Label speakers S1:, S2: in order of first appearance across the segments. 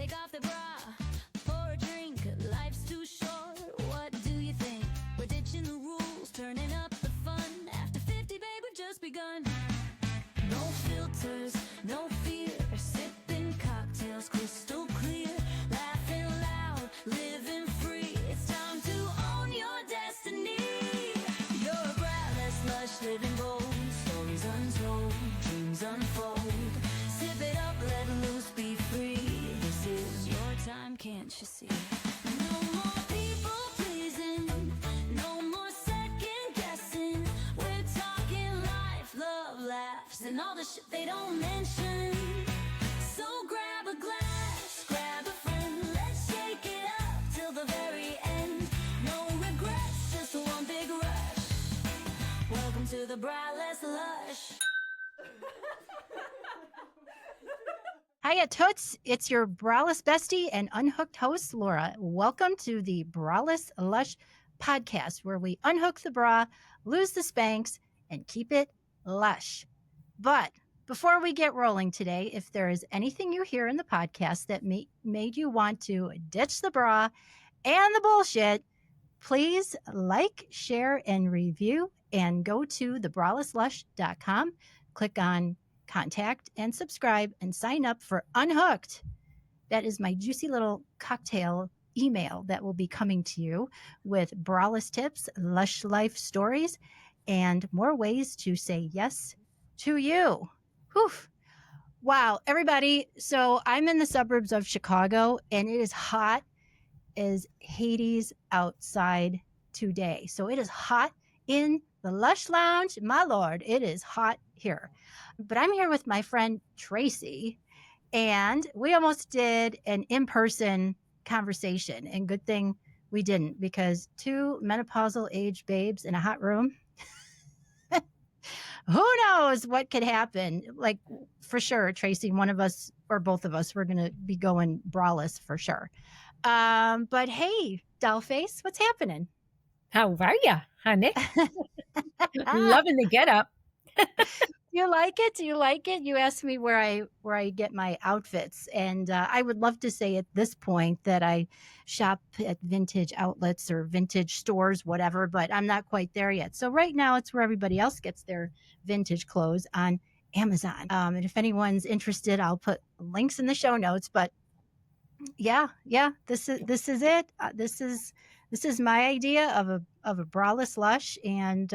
S1: Take off the bra, pour a drink. Life's too short. What do you think? We're ditching the rules, turning up the fun. After 50, babe, we've just begun. No filters, no fear. Sipping cocktails, crystal clear. Laughing loud, living free. It's time to own your destiny. You're a brightest, lush, living bold. Stories untold, dreams unfold. Sip it up, let loose, be free. This is your time, can't you see? No more people pleasing, no more second guessing. We're talking life, love, laughs, and all the shit they don't mention. So grab a glass, grab a friend, let's shake it up till the very end. No regrets, just one big rush. Welcome to the brightest lush.
S2: Hiya, toots. It's your braless bestie and unhooked host, Laura. Welcome to the Braless Lush podcast, where we unhook the bra, lose the Spanx, and keep it lush. But before we get rolling today, if there is anything you hear in the podcast that made you want to ditch the bra and the bullshit, please like, share, and review, and go to thebralesslush.com. Click on contact and subscribe and sign up for Unhooked. That is my juicy little cocktail email that will be coming to you with braless tips, lush life stories, and more ways to say yes to you. Whew. Wow, everybody. So I'm in the suburbs of Chicago, and it is hot as Hades outside today. So it is hot in the Lush Lounge. My Lord, it is hot here. But I'm here with my friend Tracy, and we almost did an in-person conversation, and good thing we didn't, because two menopausal age babes in a hot room, who knows what could happen. Like, for sure, Tracy, one of us or both of us, we're going to be going braless for sure. But hey, dollface, what's happening?
S3: How are you, honey? Loving the get up.
S2: Do you like it? Do you like it? You asked me where I get my outfits, and I would love to say at this point that I shop at vintage outlets or vintage stores, whatever, but I'm not quite there yet. So right now it's where everybody else gets their vintage clothes, on Amazon. And if anyone's interested, I'll put links in the show notes. But yeah, this is it. This is my idea of a braless lush, and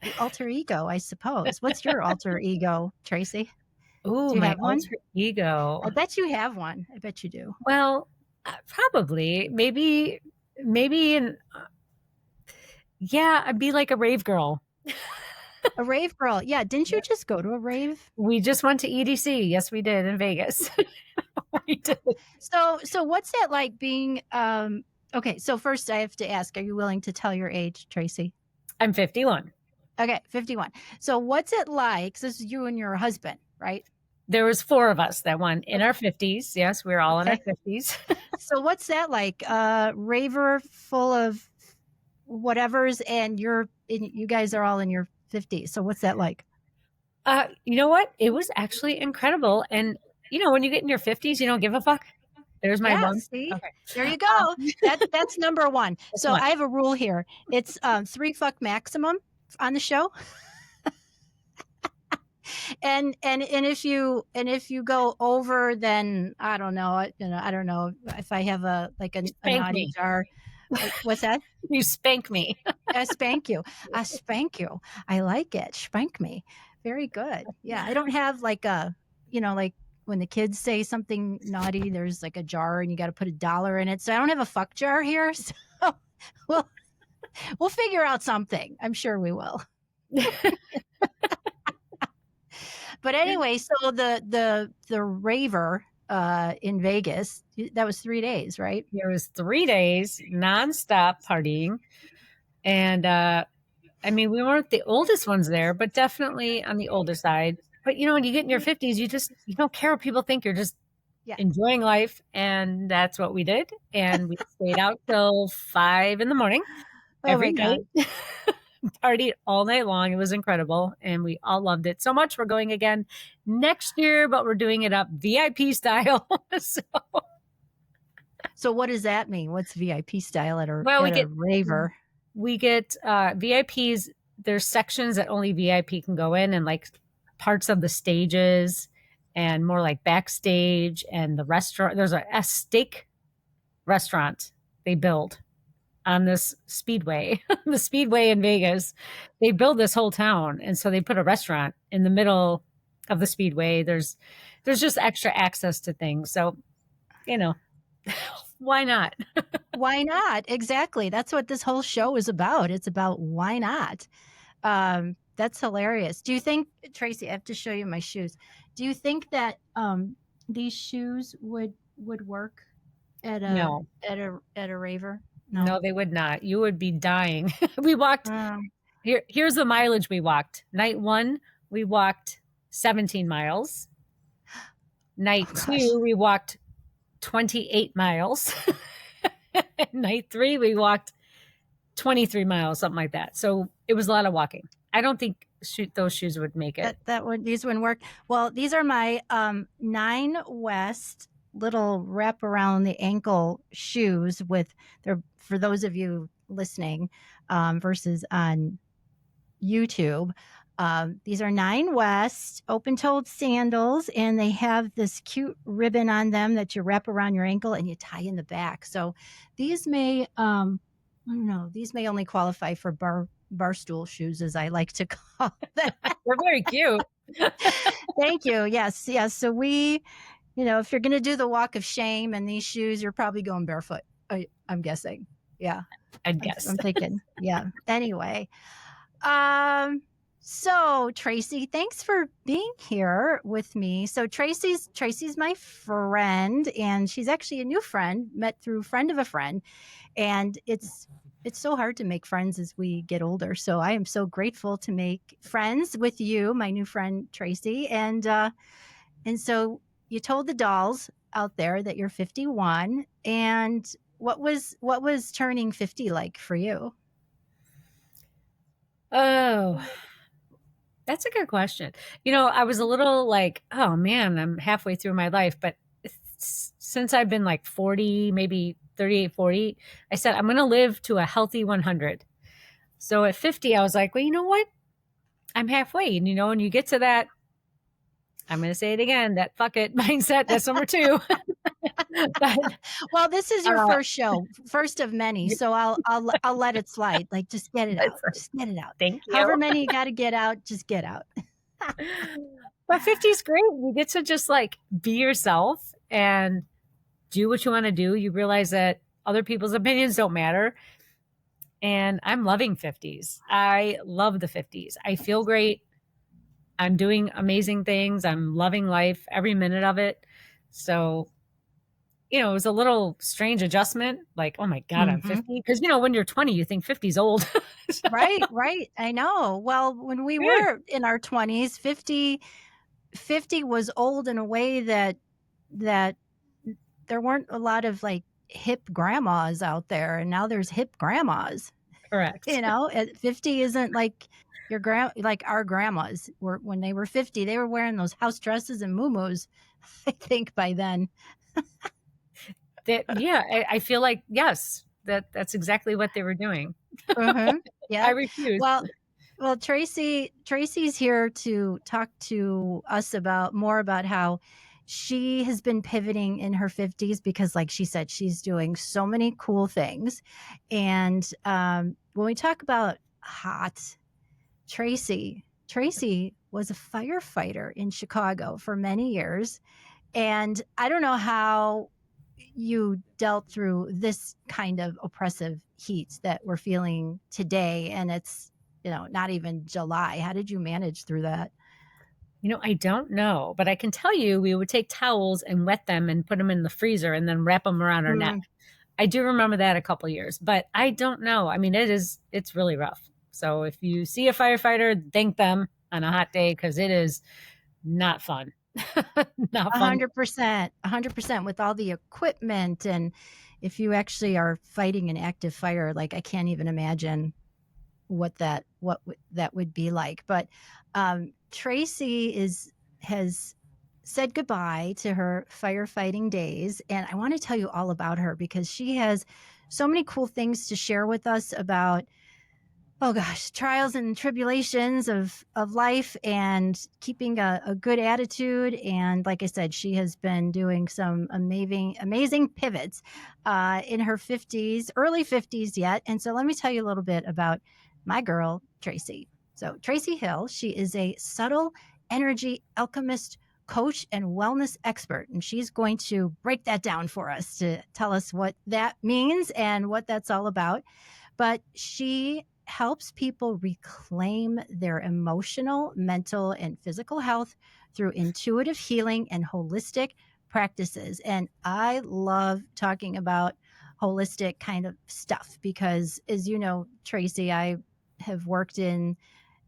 S2: the alter ego, I suppose. What's your alter ego, Tracy?
S3: Oh, my alter ego.
S2: I bet you have one. I bet you do.
S3: Well, probably. Maybe yeah, I'd be like a rave girl.
S2: A rave girl. Yeah. Didn't you just go to a rave?
S3: We just went to EDC. Yes, we did, in Vegas. We did.
S2: So what's that like being, okay. So first I have to ask, are you willing to tell your age, Tracy?
S3: I'm 51.
S2: Okay. 51. So what's it like? So this is you and your husband, right?
S3: There was 4 of us that went in our 50s. Yes, we were all in our 50s.
S2: So what's that like? Raver full of whatevers, and you guys are all in your 50s. So what's that like?
S3: You know what? It was actually incredible. And when you get in your 50s, you don't give a fuck. There's my one.
S2: See?
S3: Okay.
S2: There you go. That's number one. So I have a rule here. It's 3 fuck maximum on the show. and if you go over, then I don't know. I don't know if I have a naughty jar. What's that?
S3: You spank me.
S2: I spank you. I spank you. I like it. Spank me. Very good. Yeah. I don't have like when the kids say something naughty, there's like a jar and you got to put $1 in it. So I don't have a fuck jar here. So we'll figure out something. I'm sure we will. But anyway, so the Raver in Vegas, that was 3 days, right?
S3: There was 3 days nonstop partying. And we weren't the oldest ones there, but definitely on the older side. But when you get in your 50s, you don't care what people think. You're just enjoying life. And that's what we did. And we stayed out till 5 a.m. every night. partied all night long. It was incredible. And we all loved it so much. We're going again next year, but we're doing it up VIP style.
S2: So what does that mean? What's VIP style at a,
S3: Well,
S2: at a raver?
S3: We get VIPs. There's sections that only VIP can go in, and like parts of the stages and more like backstage and the restaurant. There's a steak restaurant they build on this speedway, the speedway in Vegas. They build this whole town. And so they put a restaurant in the middle of the speedway. There's just extra access to things. So, you know, why not?
S2: Why not? Exactly. That's what this whole show is about. It's about why not? That's hilarious. Do you think, Tracy, I have to show you my shoes. Do you think that these shoes would work at a
S3: No.
S2: at a raver?
S3: No, they would not. You would be dying. We walked here's the mileage we walked. Night 1, we walked 17 miles. Night 2, we walked 28 miles. Night 3, we walked 23 miles, something like that. So it was a lot of walking. I don't think those shoes would make it.
S2: These wouldn't work. Well, these are my 9 West little wrap around the ankle shoes with their, for those of you listening versus on YouTube. These are 9 West open-toed sandals, and they have this cute ribbon on them that you wrap around your ankle and you tie in the back. So these may, I don't know, these may only qualify for barstool shoes, as I like to call them.
S3: They're very cute.
S2: Thank you. Yes. So we, if you're going to do the walk of shame in these shoes, you're probably going barefoot. I'm guessing. Yeah.
S3: I'd guess.
S2: I'm thinking. Yeah. Anyway. So Tracy, thanks for being here with me. So Tracy's my friend, and she's actually a new friend, met through friend of a friend. And it's so hard to make friends as we get older. So I am so grateful to make friends with you, my new friend Tracy. And so you told the dolls out there that you're 51. And what was turning 50 like for you?
S3: Oh, that's a good question. I was a little like, oh man, I'm halfway through my life. But since I've been like 40, maybe 38, 40, I said, I'm going to live to a healthy 100. So at 50, I was like, well, you know what? I'm halfway. And, and you get to that, I'm going to say it again, that fuck it mindset. That's number 2. But,
S2: well, this is your first show, first of many. So I'll let it slide. Like, just get it out. Just get it out.
S3: Thank you.
S2: However many you got to get out, just get out.
S3: But 50 is great. You get to just like be yourself and do what you want to do. You realize that other people's opinions don't matter. And I'm loving 50s. I love the 50s. I feel great. I'm doing amazing things. I'm loving life, every minute of it. So, it was a little strange adjustment. Like, oh my God, I'm 50. Because, when you're 20, you think 50 is old. So,
S2: right. I know. Well, when we were in our 20s, 50 was old in a way that there weren't a lot of like hip grandmas out there. And now there's hip grandmas.
S3: Correct.
S2: At 50 isn't like like our grandmas were when they were 50, they were wearing those house dresses and muumuus, I think, by then.
S3: I feel like, yes, that's exactly what they were doing.
S2: Yeah.
S3: I refuse.
S2: Well, Tracy's here to talk to us more about how she has been pivoting in her 50s because, like she said, she's doing so many cool things. And when we talk about hot, Tracy was a firefighter in Chicago for many years. And I don't know how you dealt through this kind of oppressive heat that we're feeling today. And it's, not even July. How did you manage through that?
S3: I don't know, but I can tell you we would take towels and wet them and put them in the freezer and then wrap them around our neck. I do remember that a couple years, but I don't know. I mean, it's really rough. So if you see a firefighter, thank them on a hot day because it is not fun. Not fun.
S2: 100% with all the equipment. And if you actually are fighting an active fire, like I can't even imagine what that would be like. But Tracy has said goodbye to her firefighting days, and I want to tell you all about her because she has so many cool things to share with us about, oh gosh, trials and tribulations of life and keeping a good attitude. And like I said, she has been doing some amazing pivots in her 50s, early 50s yet. And so let me tell you a little bit about my girl, Tracy. So Traci Hill, she is a subtle energy alchemist, coach, and wellness expert. And she's going to break that down for us to tell us what that means and what that's all about. But she helps people reclaim their emotional, mental, and physical health through intuitive healing and holistic practices. And I love talking about holistic kind of stuff because, as you know, Tracy, I have worked in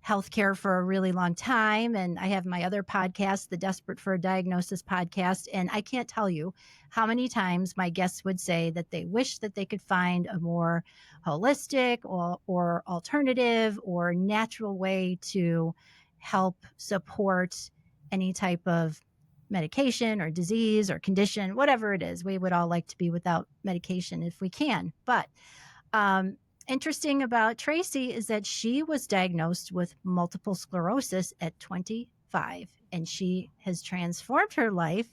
S2: healthcare for a really long time. And I have my other podcast, the Desperate for a Diagnosis podcast. And I can't tell you how many times my guests would say that they wish that they could find a more holistic or alternative or natural way to help support any type of medication or disease or condition, whatever it is. We would all like to be without medication if we can. But interesting about Tracy is that she was diagnosed with multiple sclerosis at 25, and she has transformed her life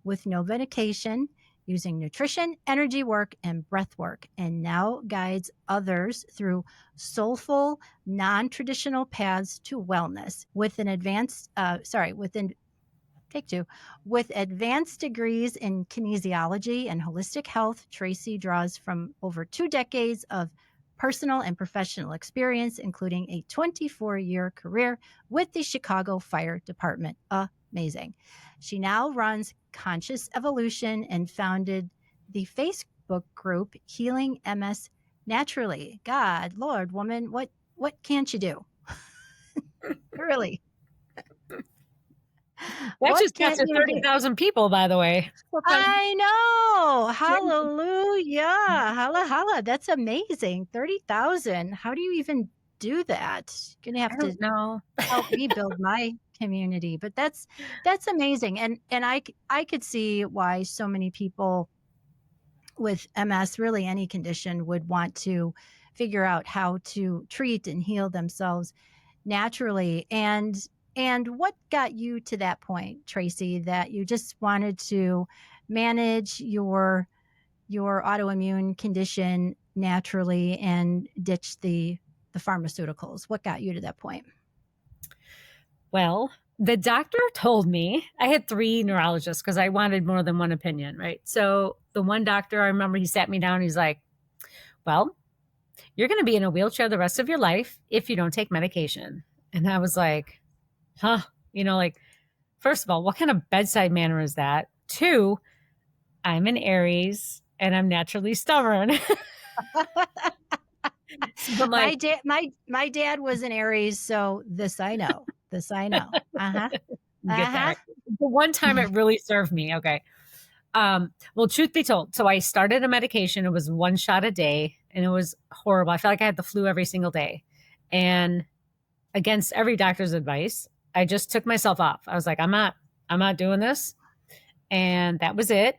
S2: with no medication, using nutrition, energy work, and breath work, and now guides others through soulful, non-traditional paths to wellness with an advanced, with advanced degrees in kinesiology and holistic health. Tracy draws from over 2 decades of personal and professional experience, including a 24-year career with the Chicago Fire Department. Amazing. She now runs Conscious Evolution and founded the Facebook group Healing MS Naturally. God, Lord, woman, what can't you do? Really.
S3: That just got to 30,000 people, by the way.
S2: I know. Hallelujah. Holla. That's amazing. 30,000. How do you even do that? You're going to have to help me build my community. But that's amazing. And I could see why so many people with MS, really any condition, would want to figure out how to treat and heal themselves naturally. And what got you to that point, Tracy, that you just wanted to manage your autoimmune condition naturally and ditch the pharmaceuticals? What got you to that point?
S3: Well, the doctor told me, I had 3 neurologists because I wanted more than one opinion, right? So the one doctor, I remember he sat me down, he's like, well, you're going to be in a wheelchair the rest of your life if you don't take medication. And I was like, huh? First of all, what kind of bedside manner is that? 2, I'm an Aries and I'm naturally stubborn.
S2: But my dad was an Aries, so this I know.
S3: The one time it really served me. Okay. Well, truth be told, so I started a medication. It was 1 shot a day and it was horrible. I felt like I had the flu every single day. And against every doctor's advice, I just took myself off. I was like, I'm not doing this. And that was it.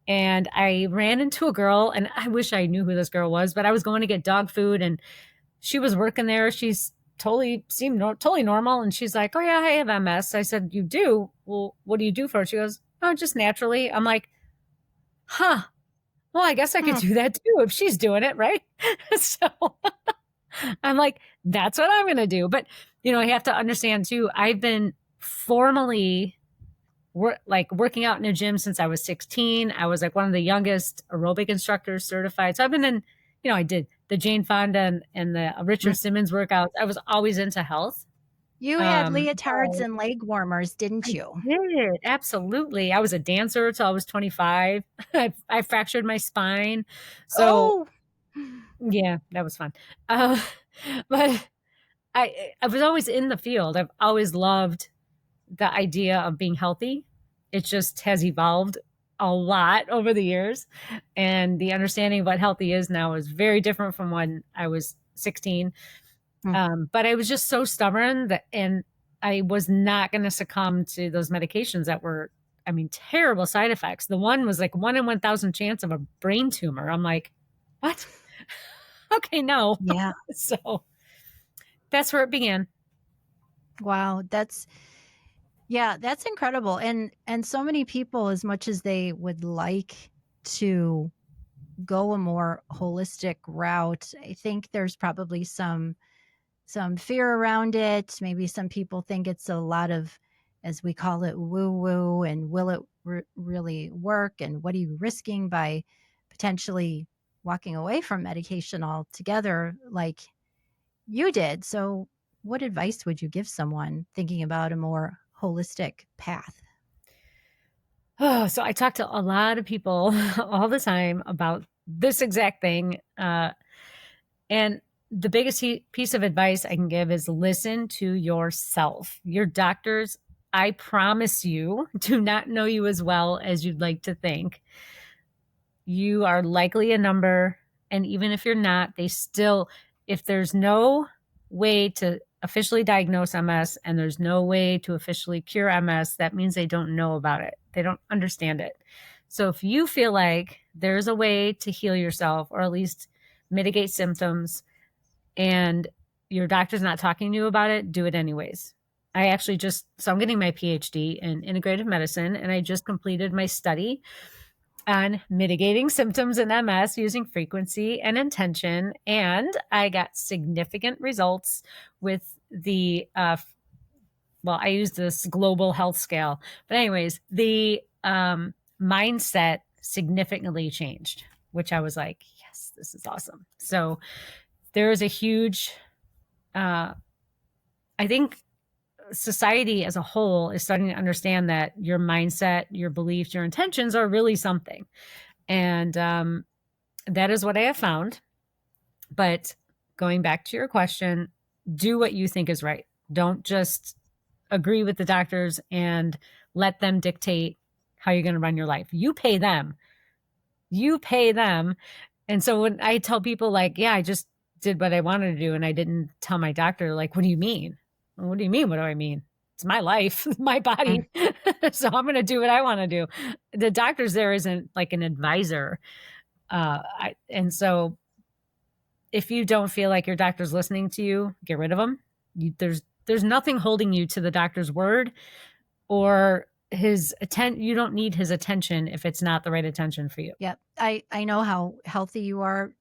S3: And I ran into a girl, and I wish I knew who this girl was, but I was going to get dog food and she was working there. She's seemed totally normal. And she's like, oh yeah, I have MS. I said, you do? Well, what do you do for it? She goes, oh, just naturally. I'm like, huh, well, I guess I could do that too if she's doing it. Right. So I'm like, that's what I'm going to do. But, I have to understand too, I've been formally working out in a gym since I was 16. I was like one of the youngest aerobic instructors certified. So I've been in, I did the Jane Fonda and the Richard Simmons workouts. I was always into health.
S2: You had leotards and leg warmers, didn't you?
S3: I did, absolutely. I was a dancer until I was 25. I fractured my spine. So yeah, that was fun. But I was always in the field. I've always loved the idea of being healthy. It just has evolved a lot over the years. And the understanding of what healthy is now is very different from when I was 16. But I was just so stubborn and I was not going to succumb to those medications that were, I mean, terrible side effects. The one was like 1 in 1,000 chance of a brain tumor. I'm like, what? Okay, no.
S2: Yeah.
S3: So that's where it began.
S2: Wow. That's incredible. And so many people, as much as they would like to go a more holistic route, I think there's probably some fear around it. Maybe some people think it's a lot of, as we call it, woo woo, and will it really work? And what are you risking by potentially walking away from medication altogether, like you did? So, what advice would you give someone thinking about a more holistic path?
S3: Oh, so I talk to a lot of people all the time about this exact thing. And the biggest piece of advice I can give is listen to yourself. Your doctors, I promise you, do not know you as well as you'd like to think. You are likely a number. And even if you're not, they still, if there's no way to officially diagnose MS and there's no way to officially cure MS, that means they don't know about it. They don't understand it. So if you feel like there's a way to heal yourself or at least mitigate symptoms and your doctor's not talking to you about it, do it anyways. I actually so I'm getting my Ph.D. in Integrative Medicine, and I just completed my study on mitigating symptoms in MS using frequency and intention. And I got significant results with the, I use this global health scale. But anyways, the mindset significantly changed, which I was like, yes, this is awesome. So there is a huge, I think society as a whole is starting to understand that your mindset, your beliefs, your intentions are really something. And that is what I have found. But going back to your question, do what you think is right. Don't just agree with the doctors and let them dictate how you're going to run your life. You pay them. And so when I tell people like, yeah, I just did what I wanted to do and I didn't tell my doctor, like, what do you mean? What do you mean? What do I mean? It's my life, my body. So I'm going to do what I want to do. The doctor's there isn't like an advisor. And so if you don't feel like your doctor's listening to you, get rid of them. There's nothing holding you to the doctor's word or his you don't need his attention if it's not the right attention for you.
S2: Yep. I know how healthy you are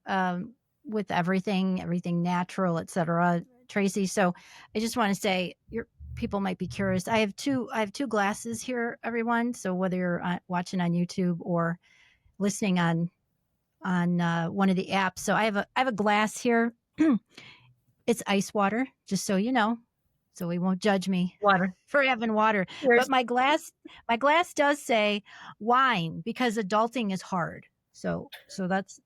S2: with everything natural, etc., Tracy. So I just want to say people might be curious. I have two glasses here, everyone. So whether you're watching on YouTube or listening on one of the apps. So I have a glass here. It's ice water, just so you know. So we won't judge me for having water. But my glass does say wine because adulting is hard. So that's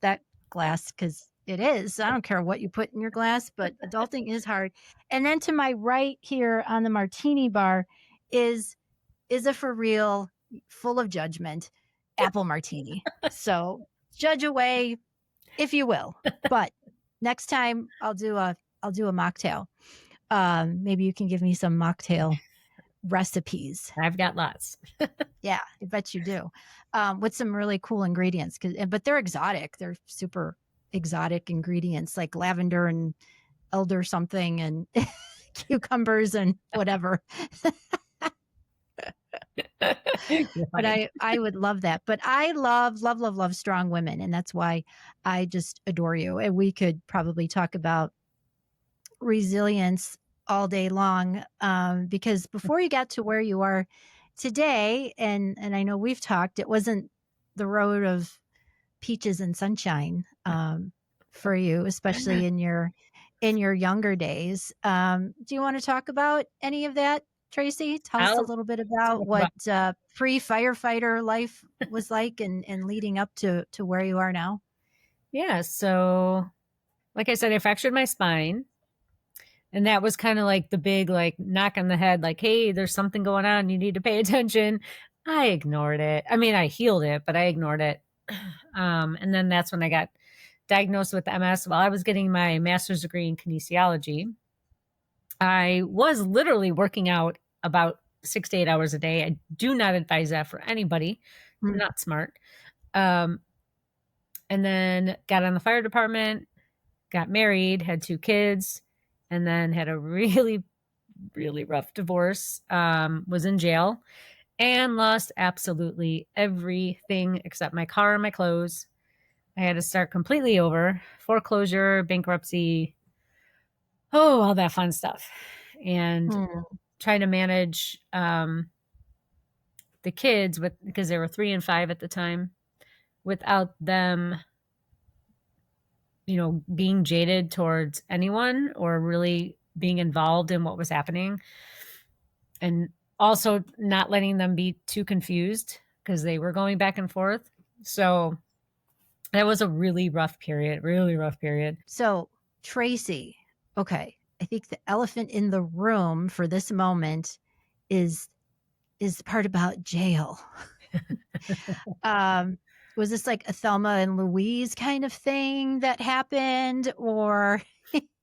S2: that glass, because it is. I don't care what you put in your glass, but adulting is hard. And then to my right here on the martini bar is a for real, full of judgment, apple martini. So judge away if you will. But next time I'll do a mocktail. Maybe you can give me some mocktail recipes.
S3: I've got lots.
S2: Yeah, I bet you do. With some really cool ingredients, but they're exotic. They're super exotic ingredients like lavender and elder something and cucumbers and whatever. But I would love that. But I love strong women, and that's why I just adore you. And we could probably talk about resilience all day long, because before you got to where you are today, and I know we've talked, it wasn't the road of peaches and sunshine for you, especially in your younger days. Do you want to talk about any of that, Tracy? Tell us a little bit about what pre-firefighter life was like and leading up to where you are now.
S3: Yeah. So like I said, I fractured my spine. And that was kind of like the big like knock on the head, like, hey, there's something going on. You need to pay attention. I ignored it. I mean, I healed it, but I ignored it. And then that's when I got diagnosed with MS while I was getting my master's degree in kinesiology. I was literally working out about 6 to 8 hours a day. I do not advise that for anybody. Not smart. And then got on the fire department, got married, had 2 kids, and then had a really, really rough divorce. Was in jail and lost absolutely everything except my car and my clothes. I had to start completely over, foreclosure, bankruptcy, all that fun stuff. And trying to manage the kids because they were 3 and 5 at the time, without them, being jaded towards anyone or really being involved in what was happening. And also not letting them be too confused because they were going back and forth. So that was a really rough period.
S2: So, Tracy, okay, I think the elephant in the room for this moment is the part about jail. Was this like a Thelma and Louise kind of thing that happened, or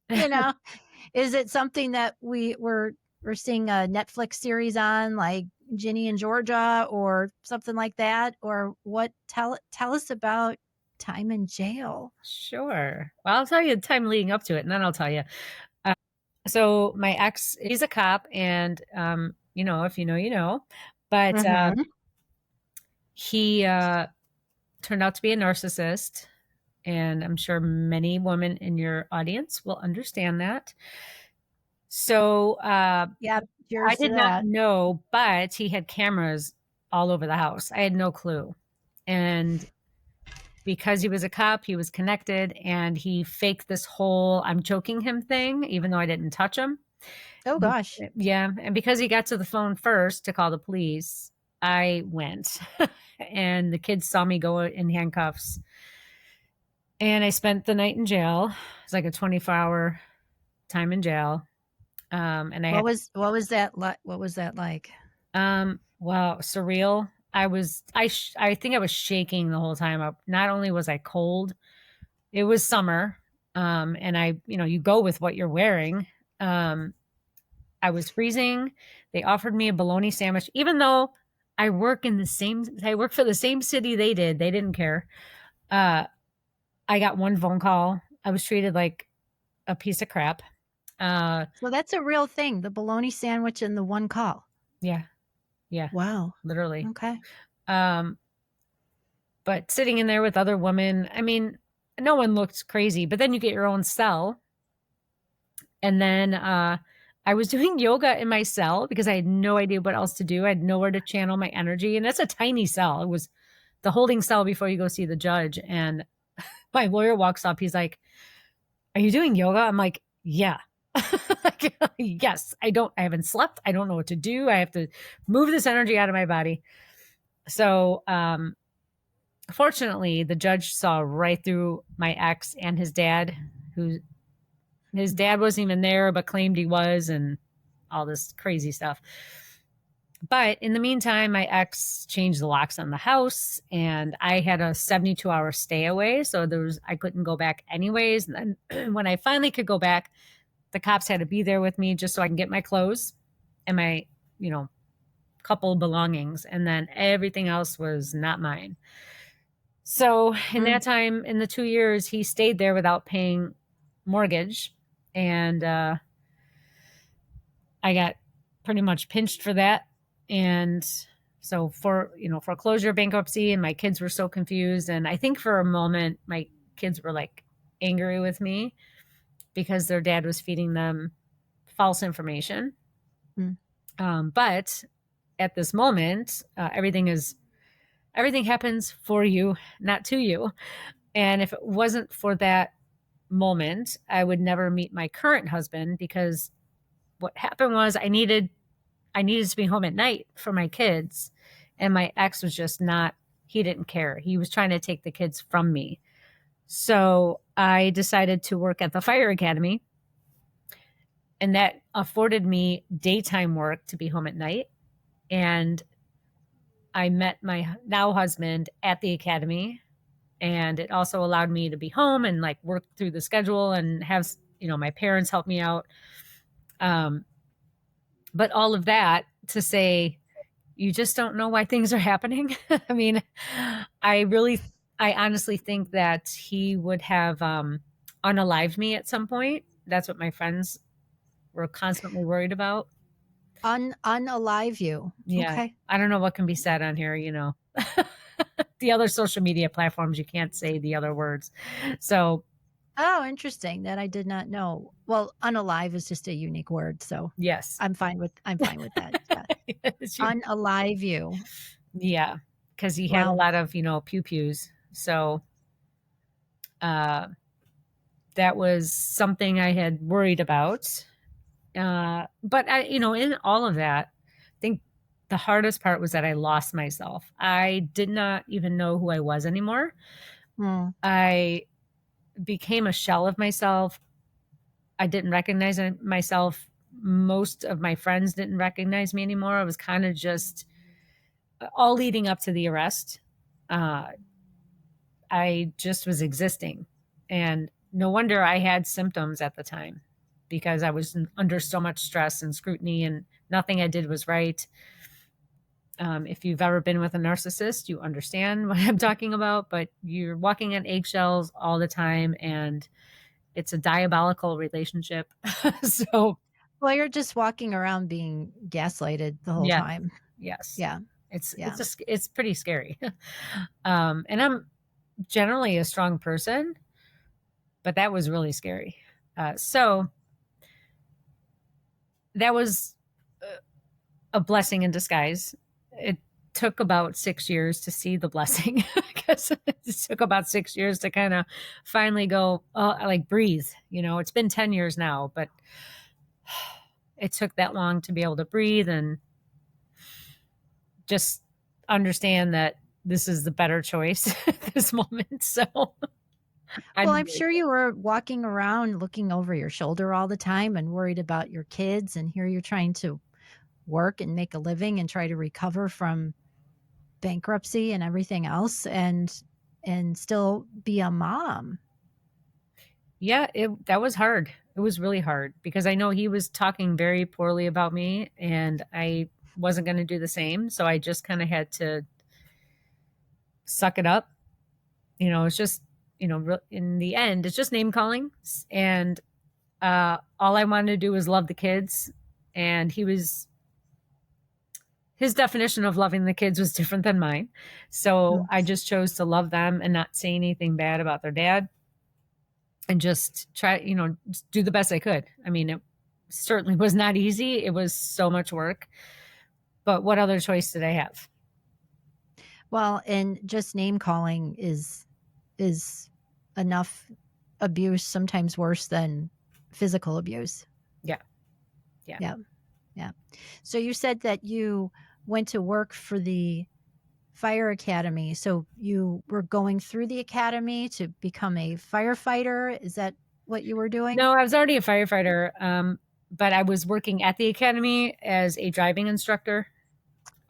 S2: is it something that we're seeing a Netflix series on, like Ginny and Georgia or something like that, or what? Tell us about time in jail.
S3: Sure. Well, I'll tell you the time leading up to it, and then I'll tell you. So my ex, he's a cop, and if you know, you know. But he turned out to be a narcissist, and I'm sure many women in your audience will understand that. So
S2: yeah,
S3: I did not know, but he had cameras all over the house. I had no clue. And because he was a cop, he was connected, and he faked this whole I'm choking him thing, even though I didn't touch him.
S2: Oh, gosh.
S3: Yeah. And because he got to the phone first to call the police, I went. And the kids saw me go in handcuffs. And I spent the night in jail. It's like a 24-hour time in jail. And
S2: what was that like? What was that like?
S3: Wow, surreal. I think I was shaking the whole time. Not only was I cold, it was summer. And you go with what you're wearing. I was freezing. They offered me a bologna sandwich, even though I work for the same city they did. They didn't care. I got one phone call. I was treated like a piece of crap.
S2: So that's a real thing, the bologna sandwich and the one call.
S3: Yeah. Yeah.
S2: Wow.
S3: Literally.
S2: Okay.
S3: But sitting in there with other women, I mean, no one looked crazy, but then you get your own cell. And then I was doing yoga in my cell because I had no idea what else to do. I had nowhere to channel my energy. And that's a tiny cell. It was the holding cell before you go see the judge. And my lawyer walks up. He's like, "Are you doing yoga?" I'm like, "Yeah." Yes, I haven't slept. I don't know what to do. I have to move this energy out of my body. So, fortunately, the judge saw right through my ex and his dad, his dad wasn't even there, but claimed he was, and all this crazy stuff. But in the meantime, my ex changed the locks on the house, and I had a 72-hour stay away. So I couldn't go back anyways. And then when I finally could go back, the cops had to be there with me just so I can get my clothes and my, couple belongings. And then everything else was not mine. So in that time, in the 2 years, he stayed there without paying mortgage. And I got pretty much pinched for that. And so for, foreclosure, bankruptcy, and my kids were so confused. And I think for a moment, my kids were like angry with me because their dad was feeding them false information. But at this moment, everything happens for you, not to you. And if it wasn't for that moment, I would never meet my current husband, because what happened was I needed to be home at night for my kids. And my ex was just he didn't care. He was trying to take the kids from me. So I decided to work at the fire academy, and that afforded me daytime work to be home at night. And I met my now husband at the academy, And it also allowed me to be home and like work through the schedule and have, my parents help me out. But all of that to say, you just don't know why things are happening. I mean, I honestly think that he would have unalived me at some point. That's what my friends were constantly worried about.
S2: Unalive you.
S3: Yeah.
S2: Okay.
S3: I don't know what can be said on here, the other social media platforms, you can't say the other words. So,
S2: Oh, interesting. That I did not know. Well, unalive is just a unique word, so
S3: yes.
S2: I'm fine with that. Yeah. Unalive you.
S3: Yeah, because he had a
S2: Wow.
S3: lot of, pew-pews. So that was something I had worried about. But in all of that, I think the hardest part was that I lost myself. I did not even know who I was anymore. I became a shell of myself. I didn't recognize myself. Most of my friends didn't recognize me anymore. I was kind of just all leading up to the arrest. I just was existing. And no wonder I had symptoms at the time because I was under so much stress and scrutiny and nothing I did was right. If you've ever been with a narcissist, you understand what I'm talking about, but you're walking on eggshells all the time and it's a diabolical relationship. So,
S2: well, you're just walking around being gaslighted the whole
S3: yeah,
S2: time.
S3: yes.
S2: Yeah.
S3: It's pretty scary. And I'm generally a strong person, but that was really scary. So that was a blessing in disguise. It took about 6 years to see the blessing because it took about 6 years to kind of finally go, like breathe. It's been 10 years now, but it took that long to be able to breathe and just understand that this is the better choice at this moment. So
S2: I'm sure you were walking around looking over your shoulder all the time and worried about your kids. And here you're trying to work and make a living and try to recover from bankruptcy and everything else and still be a mom.
S3: Yeah, that was hard. It was really hard because I know he was talking very poorly about me and I wasn't going to do the same. So I just kind of had to suck it up. It's just, in the end, it's just name calling. And all I wanted to do was love the kids. And his definition of loving the kids was different than mine. So I just chose to love them and not say anything bad about their dad. And just try, just do the best I could. I mean, it certainly was not easy. It was so much work. But what other choice did I have?
S2: Well, and just name calling is enough abuse, sometimes worse than physical abuse.
S3: Yeah.
S2: So you said that you went to work for the fire academy. So you were going through the academy to become a firefighter. Is that what you were doing?
S3: No, I was already a firefighter, but I was working at the academy as a driving instructor.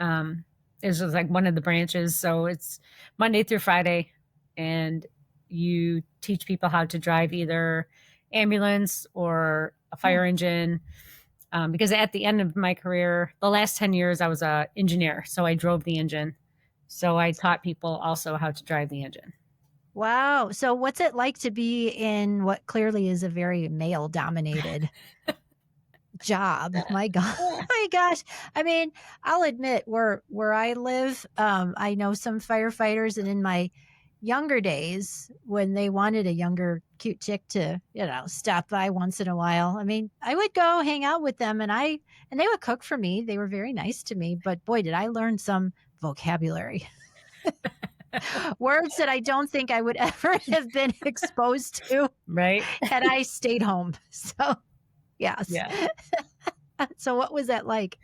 S3: It was like one of the branches. So it's Monday through Friday, and you teach people how to drive either ambulance or a fire engine. Because at the end of my career, the last 10 years, I was an engineer. So I drove the engine. So I taught people also how to drive the engine.
S2: Wow. So what's it like to be in what clearly is a very male dominated job? My God. My gosh. I mean, I'll admit where I live, I know some firefighters, and in my younger days when they wanted a younger cute chick to, stop by once in a while, I mean, I would go hang out with them and they would cook for me. They were very nice to me, but boy, did I learn some vocabulary. Words that I don't think I would ever have been exposed to,
S3: right?
S2: Had I stayed home. So, yes.
S3: Yeah.
S2: So, what was that like?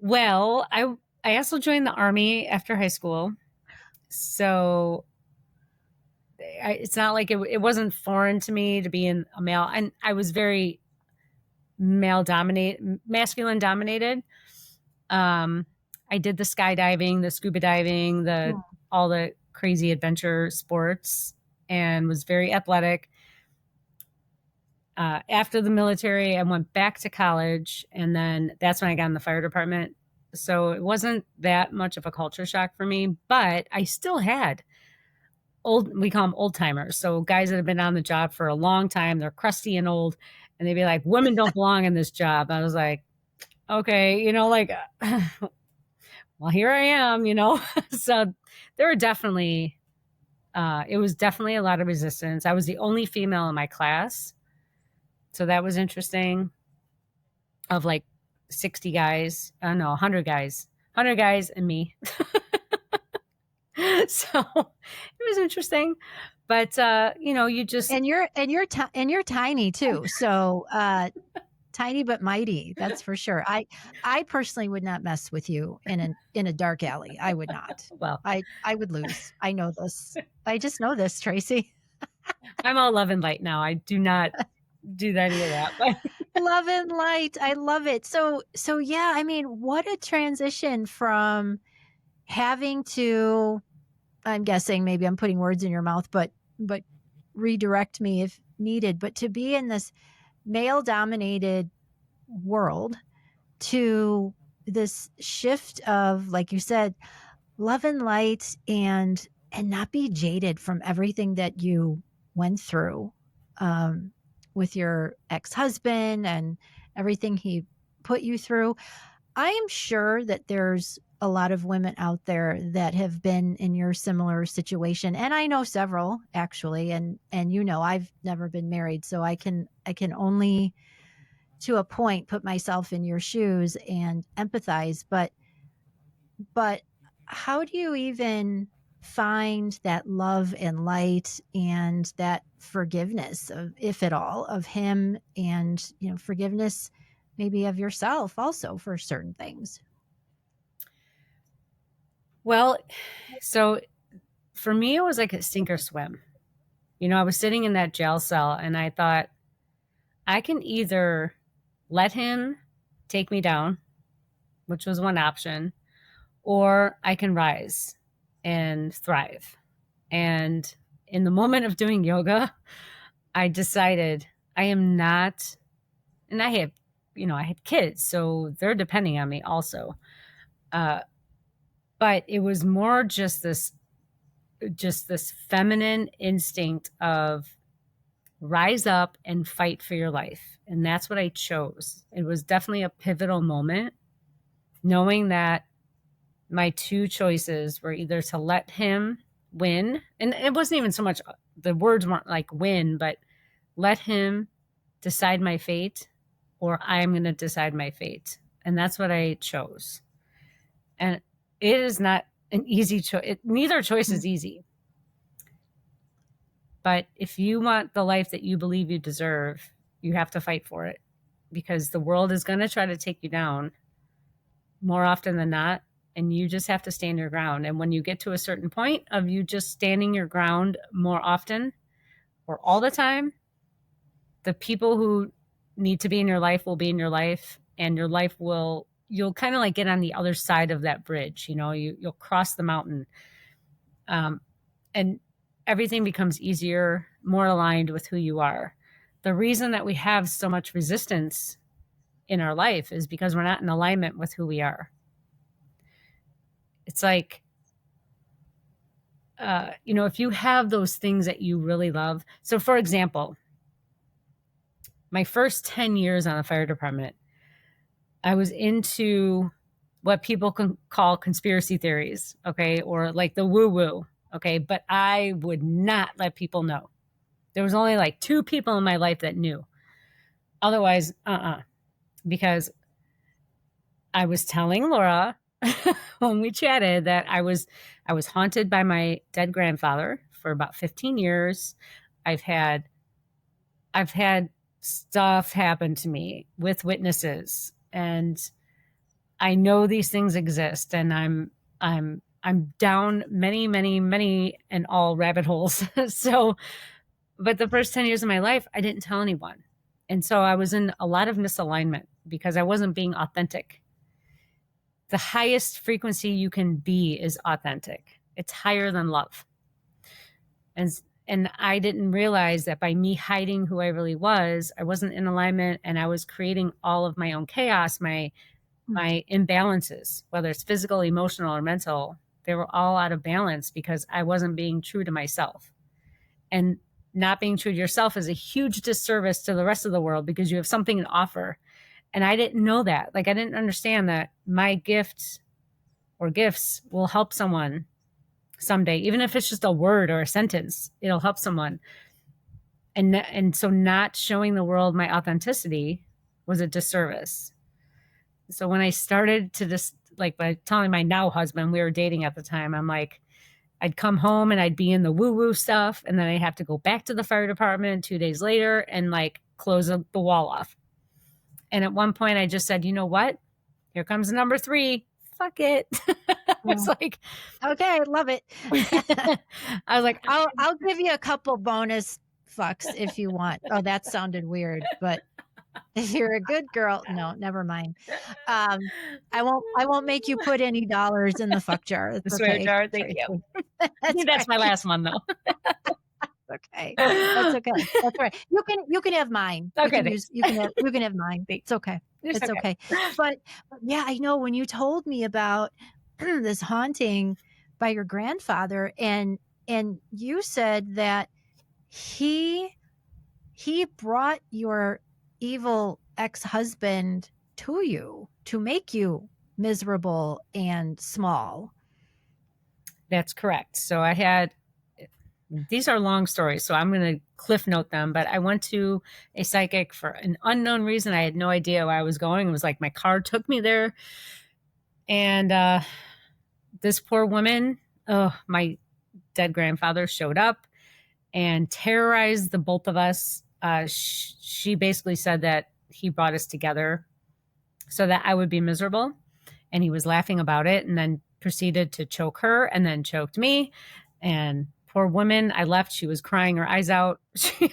S3: Well, I also joined the Army after high school. So it's not like it wasn't foreign to me to be in a male. And I was very masculine dominated. I did the skydiving, the scuba diving, all the crazy adventure sports and was very athletic. After the military, I went back to college, and then that's when I got in the fire department. So it wasn't that much of a culture shock for me, but I still had we call them old timers. So guys that have been on the job for a long time, they're crusty and old, and they'd be like, women don't belong in this job. I was like, okay, well, here I am, So there were definitely, it was definitely a lot of resistance. I was the only female in my class. So that was interesting. Of like 60 guys, 100 guys and me. So it was interesting, but you just
S2: And you're tiny too. So tiny but mighty, that's for sure. I personally would not mess with you in a dark alley. I would not.
S3: Well,
S2: I would lose. I know this. I just know this, Tracy.
S3: I'm all love and light now. I do not do any of that. But
S2: love and light. I love it. So yeah, I mean, what a transition from having to, I'm guessing maybe I'm putting words in your mouth, but redirect me if needed, but to be in this male dominated world to this shift of, like you said, love and light and not be jaded from everything that you went through with your ex-husband and everything he put you through. I am sure that there's a lot of women out there that have been in your similar situation. And I know several actually. And I've never been married, so I can only to a point put myself in your shoes and empathize. But how do you even find that love and light and that forgiveness of, if at all, of him, and forgiveness maybe of yourself also for certain things?
S3: Well, so for me, it was like a sink or swim. I was sitting in that jail cell and I thought, I can either let him take me down, which was one option, or I can rise and thrive. And in the moment of doing yoga, I decided I am not, and I have, I had kids, so they're depending on me also. But it was more just this feminine instinct of rise up and fight for your life. And that's what I chose. It was definitely a pivotal moment, knowing that my two choices were either to let him win, and it wasn't even so much, the words weren't like win, but let him decide my fate, or I'm going to decide my fate. And that's what I chose. And it is not an easy choice. Neither choice is easy. But if you want the life that you believe you deserve, you have to fight for it, because the world is going to try to take you down more often than not. And you just have to stand your ground. And when you get to a certain point of you just standing your ground more often or all the time, the people who need to be in your life will be in your life, and your life you'll kind of like get on the other side of that bridge. You'll cross the mountain. And everything becomes easier, more aligned with who you are. The reason that we have so much resistance in our life is because we're not in alignment with who we are. It's like, if you have those things that you really love. So for example, my first 10 years on the fire department, I was into what people can call conspiracy theories, okay, or like the woo-woo, okay, but I would not let people know. There was only like 2 people in my life that knew. Otherwise, because I was telling Laura when we chatted that I was haunted by my dead grandfather for about 15 years. I've had stuff happen to me with witnesses, and I know these things exist, and I'm down many and all rabbit holes. So, but the first 10 years of my life, I didn't tell anyone. And so I was in a lot of misalignment because I wasn't being authentic. The highest frequency you can be is authentic. It's higher than love. And I didn't realize that by me hiding who I really was, I wasn't in alignment, and I was creating all of my own chaos, my imbalances, whether it's physical, emotional, or mental. They were all out of balance because I wasn't being true to myself. And not being true to yourself is a huge disservice to the rest of the world because you have something to offer. And I didn't know that. Like, I didn't understand that my gifts will help someone someday, even if it's just a word or a sentence, it'll help someone. And so not showing the world my authenticity was a disservice. So when I started to just, like, by telling my now husband, we were dating at the time, I'm like, I'd come home and I'd be in the woo-woo stuff, and then I'd have to go back to the fire department 2 days later and like close the wall off. And at one point I just said, you know what? Here comes number 3. Fuck it. It's like,
S2: okay, love it.
S3: I was like,
S2: I'll give you a couple bonus fucks if you want. Oh, that sounded weird, but if you're a good girl, no, never mind. I won't make you put any dollars in the fuck jar. It's
S3: the swear
S2: okay.
S3: jar. Thank you.
S2: That's
S3: That's my last one though.
S2: Okay. That's okay. That's right. You can have mine.
S3: Okay,
S2: you can have mine. It's okay. It's okay. But yeah, I know when you told me about this haunting by your grandfather, and you said that he brought your evil ex-husband to you to make you miserable and small.
S3: That's correct. So I had, these are long stories, so I'm going to cliff note them, but I went to a psychic for an unknown reason. I had no idea where I was going. It was like my car took me there. And this poor woman, my dead grandfather, showed up and terrorized the both of us. She basically said that he brought us together so that I would be miserable. And he was laughing about it, and then proceeded to choke her and then choked me. And poor woman, I left. She was crying her eyes out.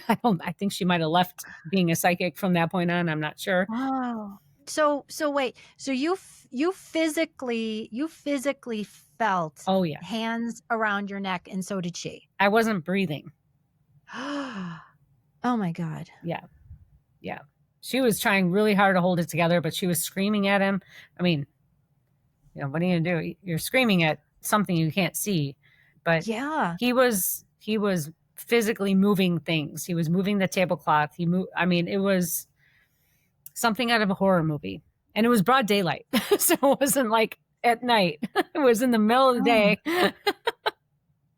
S3: I think she might have left being a psychic from that point on. I'm not sure.
S2: Oh, so wait. So you physically felt
S3: Oh yeah,
S2: hands around your neck, and so did she.
S3: I wasn't breathing.
S2: Oh my God.
S3: Yeah. She was trying really hard to hold it together, but she was screaming at him. I mean, what are you gonna do? You're screaming at something you can't see. But
S2: yeah,
S3: he was physically moving things. He was moving the tablecloth. It was something out of a horror movie, and it was broad daylight. So it wasn't like at night. It was in the middle of the day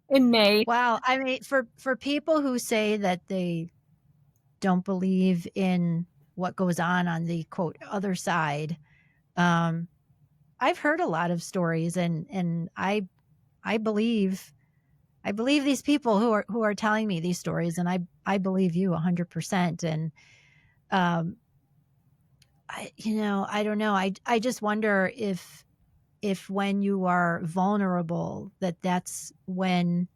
S3: in May.
S2: Wow. I mean, for people who say that they don't believe in what goes on the quote other side, I've heard a lot of stories, and I believe these people who are telling me these stories, and I believe you 100%. And I don't know. I just wonder if when you are vulnerable, that's when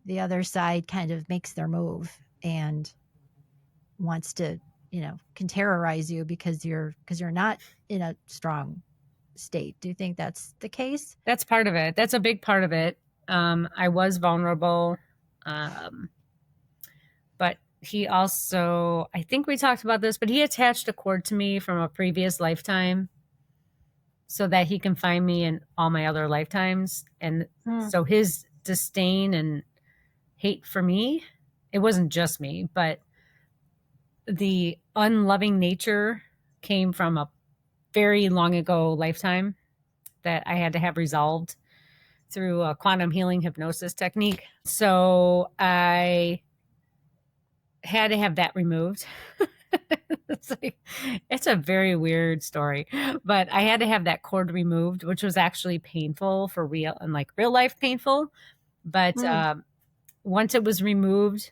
S2: the other side kind of makes their move and wants to, can terrorize you because you're not in a strong state. Do you think that's the case?
S3: That's part of it. That's a big part of it. I was vulnerable. But he also, I think we talked about this, but he attached a cord to me from a previous lifetime so that he can find me in all my other lifetimes. And so his disdain and hate for me, it wasn't just me, but the unloving nature came from a very long ago lifetime that I had to have resolved through a quantum healing hypnosis technique. So I had to have that removed. It's a very weird story, but I had to have that cord removed, which was actually painful for real, and like real life painful. But once it was removed,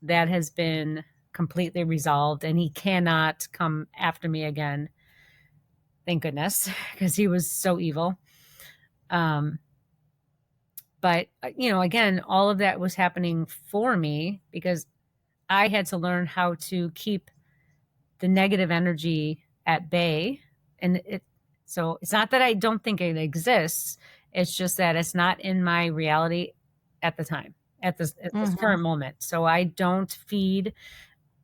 S3: that has been completely resolved, and he cannot come after me again. Thank goodness, because he was so evil. But, again, all of that was happening for me because I had to learn how to keep the negative energy at bay. And so it's not that I don't think it exists. It's just that it's not in my reality at the time, at this current moment. So I don't feed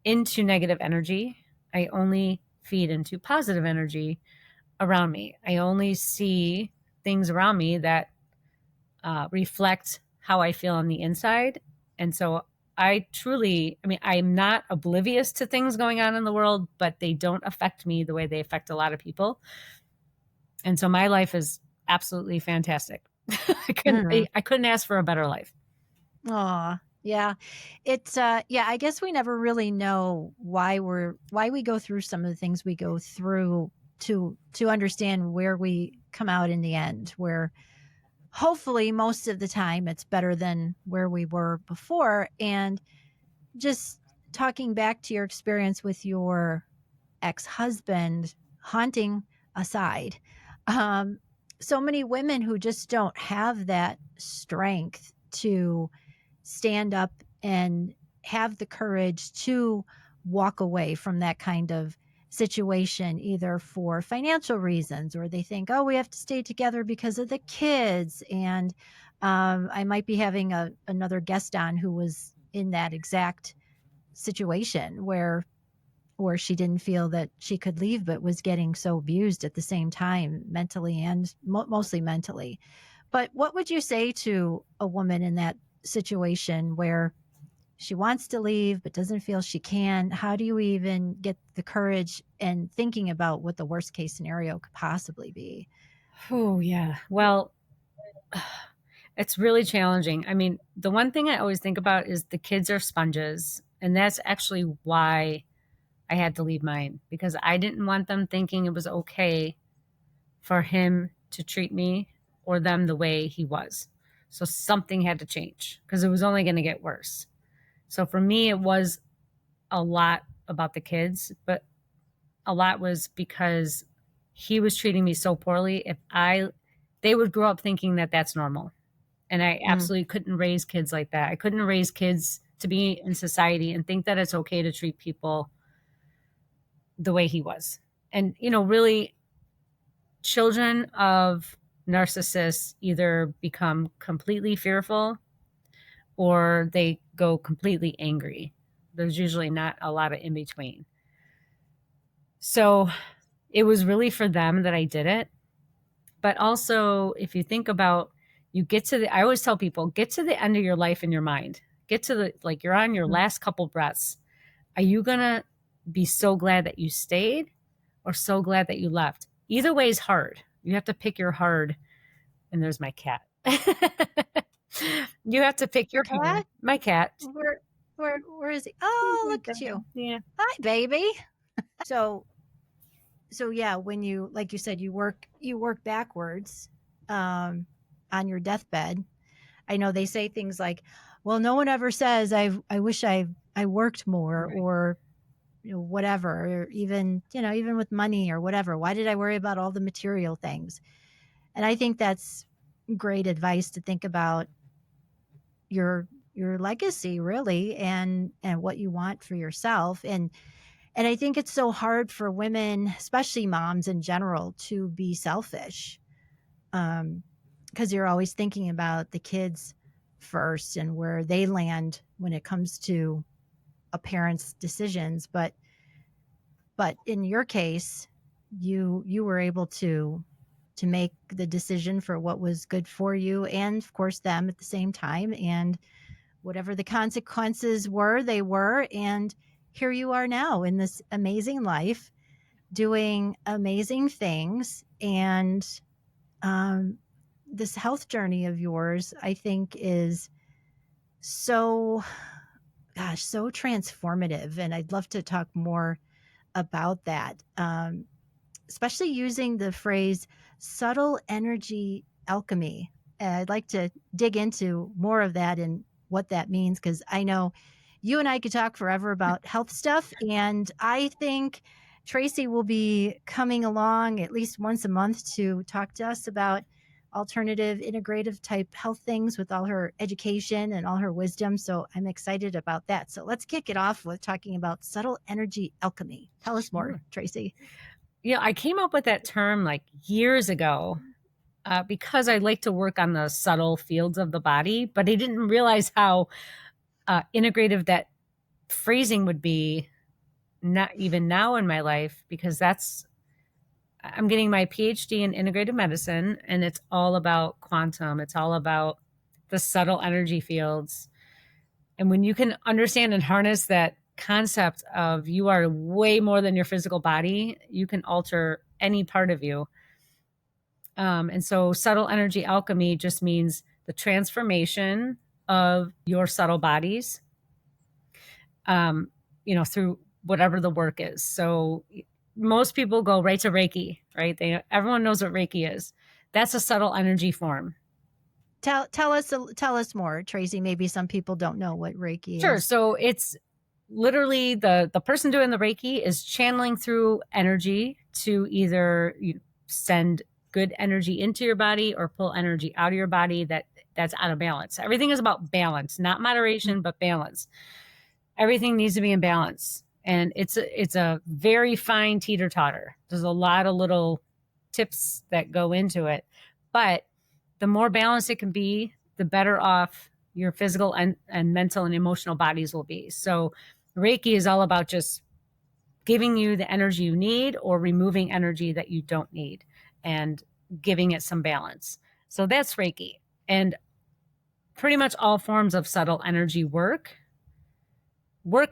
S3: into negative energy. I only feed into positive energy around me. I only see things around me that reflect how I feel on the inside. And so I mean, I'm not oblivious to things going on in the world, but they don't affect me the way they affect a lot of people. And so my life is absolutely fantastic. I couldn't ask for a better life.
S2: Oh, yeah. It's yeah, I guess we never really know why we go through some of the things we go through to understand where we come out in the end, where hopefully most of the time it's better than where we were before. And just talking back to your experience with your ex-husband, haunting aside, so many women who just don't have that strength to stand up and have the courage to walk away from that kind of situation, either for financial reasons, or they think, oh, we have to stay together because of the kids. And I might be having another guest on who was in that exact situation where she didn't feel that she could leave, but was getting so abused at the same time, mentally and mostly mentally. But what would you say to a woman in that situation where she wants to leave but doesn't feel she can? How do you even get the courage and thinking about what the worst case scenario could possibly be?
S3: Oh, yeah. Well, it's really challenging. I mean, the one thing I always think about is the kids are sponges. And that's actually why I had to leave mine, because I didn't want them thinking it was okay for him to treat me or them the way he was. So something had to change because it was only going to get worse. So for me, it was a lot about the kids, but a lot was because he was treating me so poorly. They would grow up thinking that that's normal. And I absolutely couldn't raise kids like that. I couldn't raise kids to be in society and think that it's okay to treat people the way he was. And, really, children of narcissists either become completely fearful or they go completely angry. There's usually not a lot of in between. So it was really for them that I did it. But also, if you think about, I always tell people, get to the end of your life in your mind. Get to you're on your last couple breaths. Are you going to be so glad that you stayed or so glad that you left? Either way is hard. You have to pick your hard. And there's my cat. You have to pick your cat. My cat.
S2: Where is he? Oh, look at you.
S3: Yeah.
S2: Hi, baby. So yeah, when you, like you said, you work backwards on your deathbed. I know they say things like, well, no one ever says I wish I worked more, right, or whatever, or even with money or whatever. Why did I worry about all the material things? And I think that's great advice to think about your legacy, really, and what you want for yourself. And I think it's so hard for women, especially moms in general, to be selfish, because you're always thinking about the kids first and where they land when it comes to a parent's decisions. But in your case, you were able to make the decision for what was good for you and, of course, them at the same time. And whatever the consequences were, they were. And here you are now in this amazing life, doing amazing things. And this health journey of yours, I think, is so transformative. And I'd love to talk more about that, especially using the phrase subtle energy alchemy. I'd like to dig into more of that and what that means, because I know you and I could talk forever about health stuff. And I think Tracy will be coming along at least once a month to talk to us about alternative, integrative type health things with all her education and all her wisdom. So I'm excited about that. So let's kick it off with talking about subtle energy alchemy. Tell us more, Tracy.
S3: I came up with that term like years ago. because I like to work on the subtle fields of the body, but I didn't realize how integrative that phrasing would be, not even now in my life, because I'm getting my PhD in integrative medicine, and it's all about quantum. It's all about the subtle energy fields. And when you can understand and harness that concept of you are way more than your physical body, you can alter any part of you. And so subtle energy alchemy just means the transformation of your subtle bodies, through whatever the work is. So most people go right to Reiki, right? Everyone knows what Reiki is. That's a subtle energy form.
S2: Tell us more, Tracy. Maybe some people don't know what Reiki
S3: Sure.
S2: is.
S3: So it's literally the person doing the Reiki is channeling through energy to either send good energy into your body or pull energy out of your body that's out of balance. Everything is about balance, not moderation, but balance. Everything needs to be in balance. And it's a very fine teeter-totter. There's a lot of little tips that go into it. But the more balanced it can be, the better off your physical and mental and emotional bodies will be. So Reiki is all about just giving you the energy you need or removing energy that you don't need and giving it some balance. So that's Reiki. And pretty much all forms of subtle energy work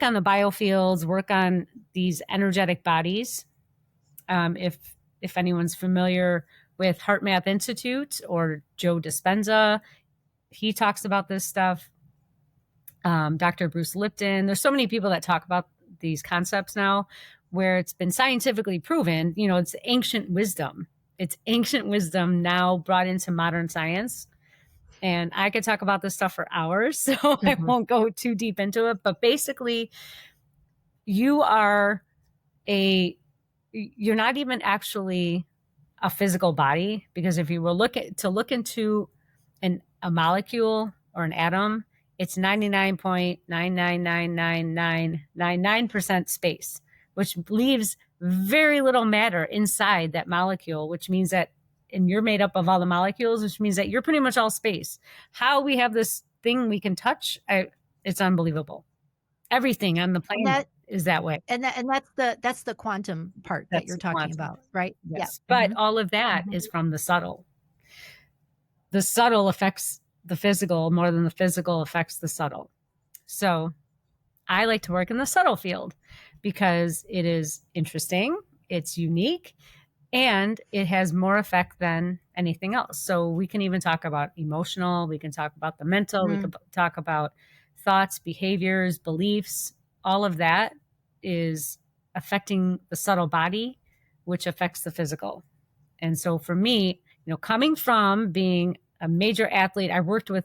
S3: on the biofields, work on these energetic bodies. If anyone's familiar with Heart Math Institute or Joe Dispenza, he talks about this stuff. Dr. Bruce Lipton. There's so many people that talk about these concepts now where it's been scientifically proven, it's ancient wisdom. It's ancient wisdom now brought into modern science. And I could talk about this stuff for hours, so I won't go too deep into it. But basically, you're not even actually a physical body, because if you were look into a molecule or an atom, it's 99.9999999% space, which leaves very little matter inside that molecule, which means that, and you're made up of all the molecules, which means that you're pretty much all space. How we have this thing we can touch, it's unbelievable. Everything on the planet is that way.
S2: And that's the quantum part that you're talking about, right?
S3: Yes. Yeah. But all of that is from the subtle. The subtle affects the physical more than the physical affects the subtle. So I like to work in the subtle field because it is interesting, it's unique, and it has more effect than anything else. So we can even talk about emotional, we can talk about the mental, we can talk about thoughts, behaviors, beliefs. All of that is affecting the subtle body, which affects the physical. And so for me, coming from being a major athlete, I worked with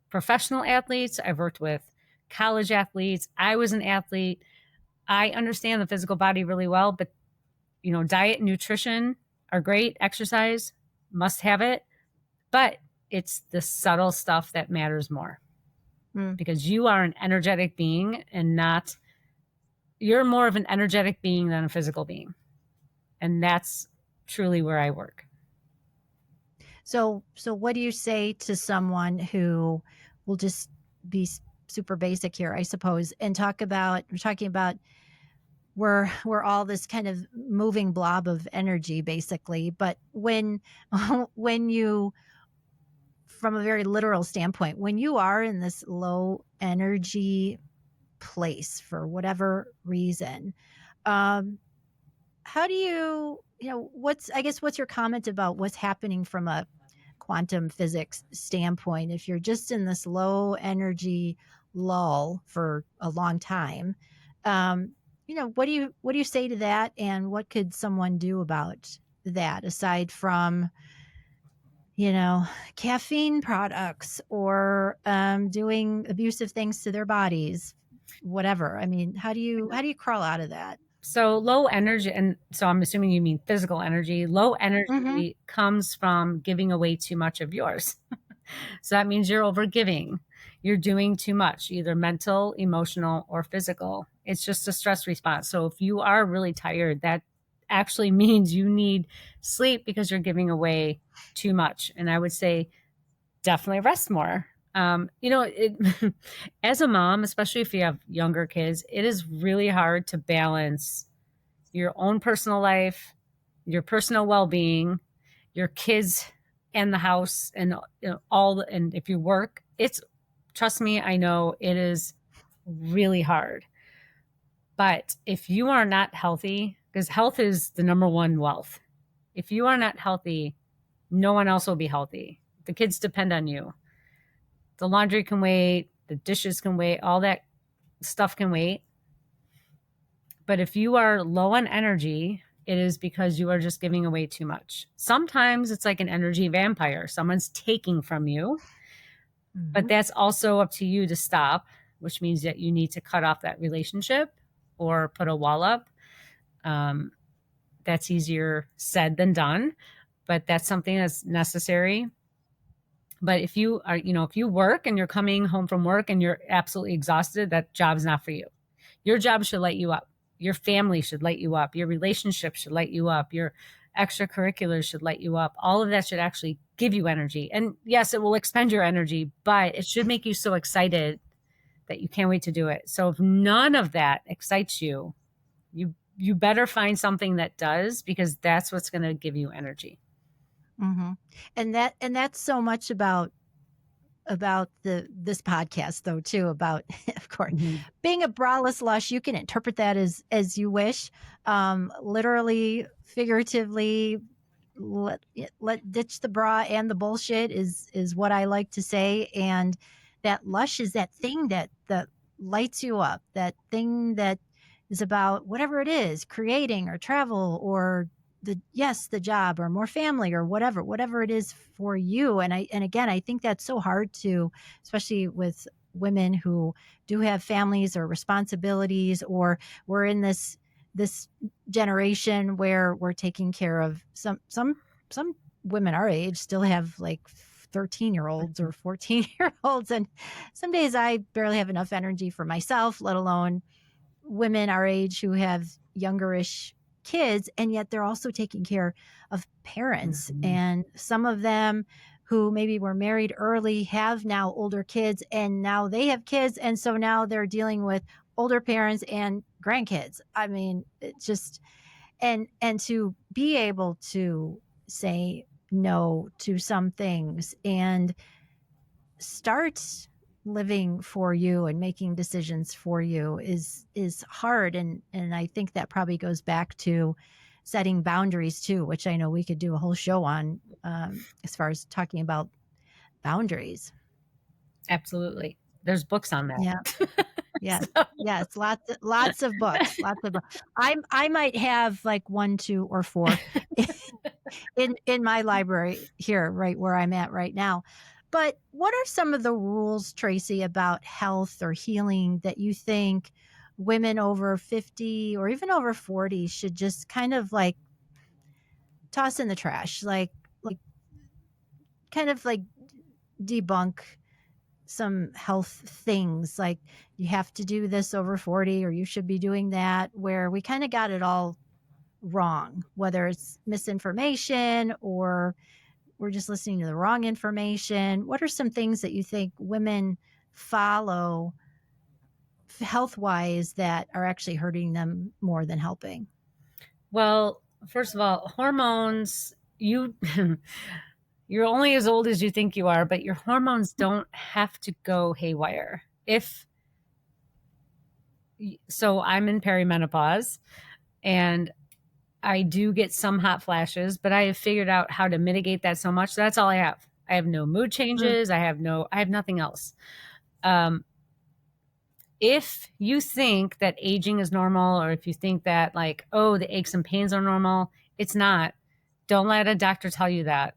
S3: professional athletes, I've worked with college athletes, I was an athlete. I understand the physical body really well, but diet and nutrition are great. Exercise, must have it. But it's the subtle stuff that matters more. Because you are an energetic being you're more of an energetic being than a physical being. And that's truly where I work.
S2: So what do you say to someone who will just be super basic here, I suppose, and we're talking about we're all this kind of moving blob of energy, basically. But when you, from a very literal standpoint, when you are in this low energy place for whatever reason, how do what's your comment about what's happening from a quantum physics standpoint if you're just in this low energy lull for a long time? What do you say to that, and what could someone do about that aside from caffeine products or doing abusive things to their bodies, whatever? I mean, how do you crawl out of that?
S3: So low energy, and so I'm assuming you mean physical energy. Low energy comes from giving away too much of yours. So that means you're overgiving. You're doing too much, either mental, emotional, or physical. It's just a stress response. So if you are really tired, that actually means you need sleep because you're giving away too much. And I would say definitely rest more. As a mom, especially if you have younger kids, it is really hard to balance your own personal life, your personal well-being, your kids and the house, and and if you work, trust me, I know it is really hard. But if you are not healthy, because health is the number one wealth, if you are not healthy, no one else will be healthy. The kids depend on you. The laundry can wait, the dishes can wait, all that stuff can wait. But if you are low on energy, it is because you are just giving away too much. Sometimes it's like an energy vampire. Someone's taking from you, but that's also up to you to stop, which means that you need to cut off that relationship or put a wall up. That's easier said than done, but that's something that's necessary. But if you are, if you work and you're coming home from work and you're absolutely exhausted, that job's not for you. Your job should light you up. Your family should light you up. Your relationship should light you up. Your extracurriculars should light you up. All of that should actually give you energy. And yes, it will expend your energy, but it should make you so excited that you can't wait to do it. So if none of that excites you, you better find something that does, because that's what's going to give you energy.
S2: Mm-hmm. And that's so much about this podcast, though, too, about, of course, being a braless lush. You can interpret that as you wish, literally, figuratively. Let ditch the bra and the bullshit is what I like to say. And that lush is that thing that lights you up, that thing that is about whatever it is, creating or travel or the job or more family or whatever it is for you. And again, I think that's so hard to, especially with women who do have families or responsibilities, or we're in this generation where we're taking care of some women our age still have like 13-year-olds or 14-year-olds. And some days I barely have enough energy for myself, let alone women our age who have youngerish kids, and yet they're also taking care of parents. And some of them who maybe were married early have now older kids, and now they have kids, and so now they're dealing with older parents and grandkids. I mean, it's just, and to be able to say no to some things and start living for you and making decisions for you is hard. And I think that probably goes back to setting boundaries too, which I know we could do a whole show on, as far as talking about boundaries.
S3: Absolutely. There's books on that.
S2: Yeah. Yeah. Yes. Lots of books. I might have like 1, 2, or 4 in my library here, right where I'm at right now. But what are some of the rules, Tracy, about health or healing that you think women over 50 or even over 40 should just kind of like toss in the trash, like kind of like debunk some health things, like you have to do this over 40 or you should be doing that, where we kind of got it all wrong, whether it's misinformation or we're just listening to the wrong information? What are some things that you think women follow health-wise that are actually hurting them more than helping?
S3: Well, first of all, hormones, you're only as old as you think you are, but your hormones don't have to go haywire. So I'm in perimenopause and I do get some hot flashes, but I have figured out how to mitigate that so much. That's all I have. I have no mood changes. I have nothing else. If you think that aging is normal, or if you think that like, oh, the aches and pains are normal, it's not. Don't let a doctor tell you that.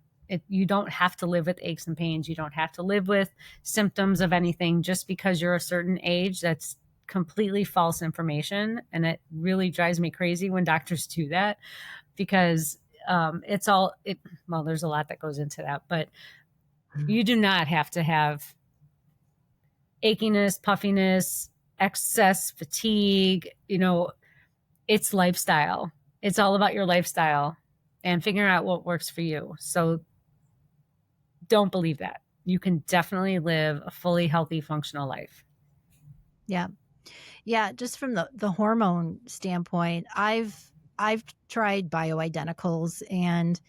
S3: You don't have to live with aches and pains. You don't have to live with symptoms of anything just because you're a certain age. That's completely false information. And it really drives me crazy when doctors do that, because there's a lot that goes into that, but you do not have to have achiness, puffiness, excess fatigue. It's lifestyle. It's all about your lifestyle and figuring out what works for you. So don't believe that. You can definitely live a fully healthy, functional life.
S2: Yeah. Yeah, just from the hormone standpoint, I've tried bioidenticals, and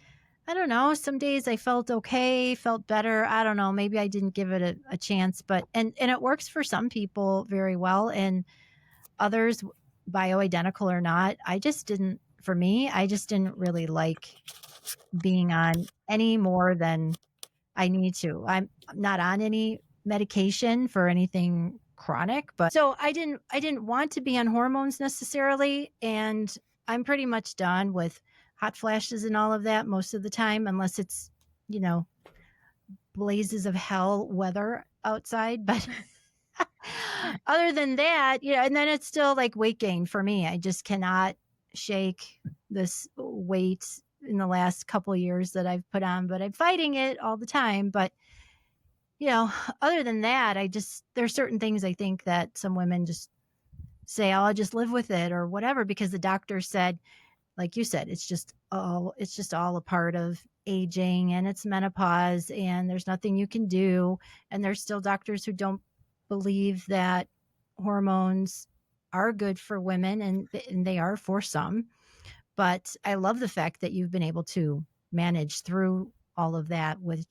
S2: I don't know, some days I felt okay, felt better. I don't know, maybe I didn't give it a chance, but and it works for some people very well, and others, bioidentical or not. I just didn't, for me, I just didn't really like being on any more than I need to. I'm not on any medication for anything chronic, but so I didn't want to be on hormones necessarily, and I'm pretty much done with hot flashes and all of that most of the time, unless it's, you know, blazes of hell weather outside. But other than that, yeah, and then it's still like weight gain for me. I just cannot shake this weight in the last couple of years that I've put on, but I'm fighting it all the time. But you know, other than that, there's certain things I think that some women just say, "Oh, I'll just live with it," or whatever, because the doctor said, like you said, it's just all a part of aging, and it's menopause, and there's nothing you can do. And there's still doctors who don't believe that hormones are good for women, and they are for some. But I love the fact that you've been able to manage through all of that with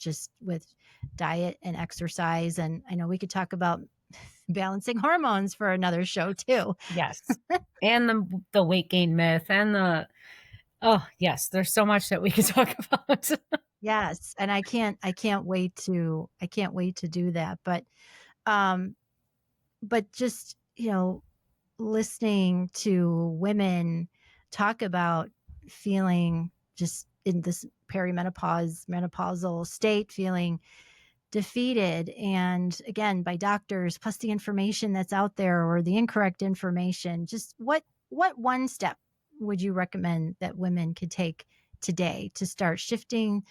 S2: diet and exercise. And I know we could talk about balancing hormones for another show too.
S3: Yes. And the weight gain myth and oh yes, there's so much that we could talk about.
S2: Yes. And I can't wait to do that. But just, you know, listening to women talk about feeling just in this menopausal state, feeling defeated, and again by doctors, plus the information that's out there or the incorrect information, just what one step would you recommend that women could take today to start shifting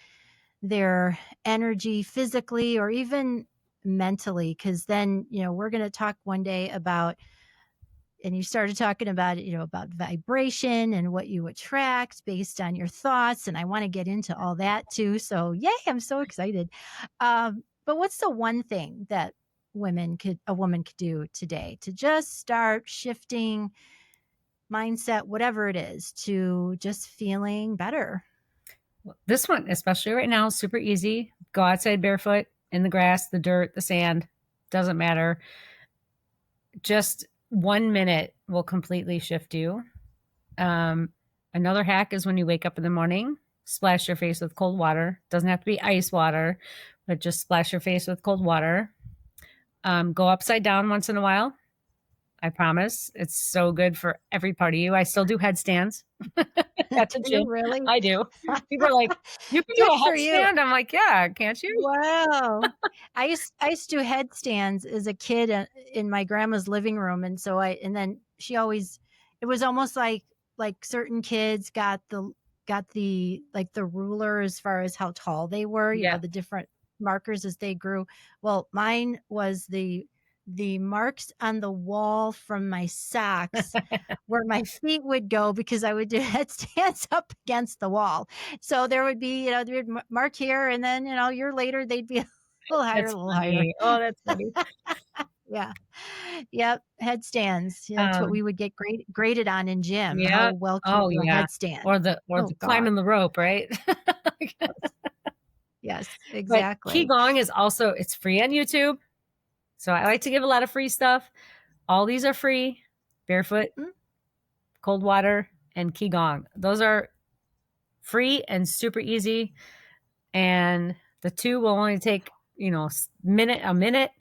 S2: their energy physically or even mentally? Because then, you know, we're going to talk one day about, and you started talking about it, you know, about vibration and what you attract based on your thoughts. And I want to get into all that too. So, yay, I'm so excited. But what's the one thing that a woman could do today to just start shifting mindset, whatever it is, to just feeling better?
S3: This one, especially right now, is super easy. Go outside barefoot in the grass, the dirt, the sand, doesn't matter. Just 1 minute will completely shift you. Another hack is when you wake up in the morning, splash your face with cold water. Doesn't have to be ice water, but just splash your face with cold water. Go upside down once in a while. I promise. It's so good for every part of you. I still do headstands at the
S2: Do you
S3: gym.
S2: really?
S3: I do. People are like, you can do
S2: Good
S3: a
S2: for you.
S3: headstand? I'm like, yeah, can't you?
S2: Wow. I used to do headstands as a kid in my grandma's living room. And so and then it was almost like certain kids got the like the ruler as far as how tall they were, you know,
S3: Yeah.
S2: the different markers as they grew. Well, mine was the marks on the wall from my socks where my feet would go, because I would do headstands up against the wall. So there would be, you know, there would mark here, and then, you know, a year later they'd be a little higher,
S3: That's
S2: a little higher.
S3: funny. Oh, that's funny.
S2: Yeah. Yep. Headstands. Yeah, that's what we would get graded on in gym.
S3: Yeah.
S2: How well can
S3: Oh,
S2: you do a
S3: yeah.
S2: headstand?
S3: Or the
S2: Oh, God.
S3: climbing the rope, right?
S2: Yes,
S3: But
S2: exactly.
S3: Qigong is also, it's free on YouTube. So I like to give a lot of free stuff. All these are free. Barefoot, cold water, and Qigong. Those are free and super easy. And the two will only take, you know, a minute.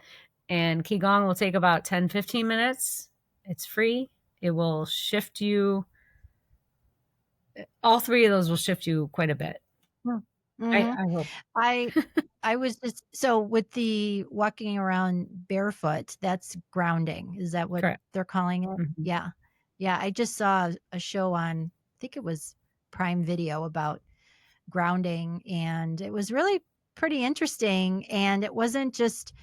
S3: And Qigong will take about 10, 15 minutes. It's free. It will shift you. All three of those will shift you quite a bit.
S2: Mm-hmm.
S3: I hope.
S2: I was just, so with the walking around barefoot, that's grounding. Is that what
S3: Correct.
S2: they're calling it?
S3: Mm-hmm.
S2: Yeah. Yeah. I just saw a show on, I think it was Prime Video, about grounding, and it was really pretty interesting. And it wasn't just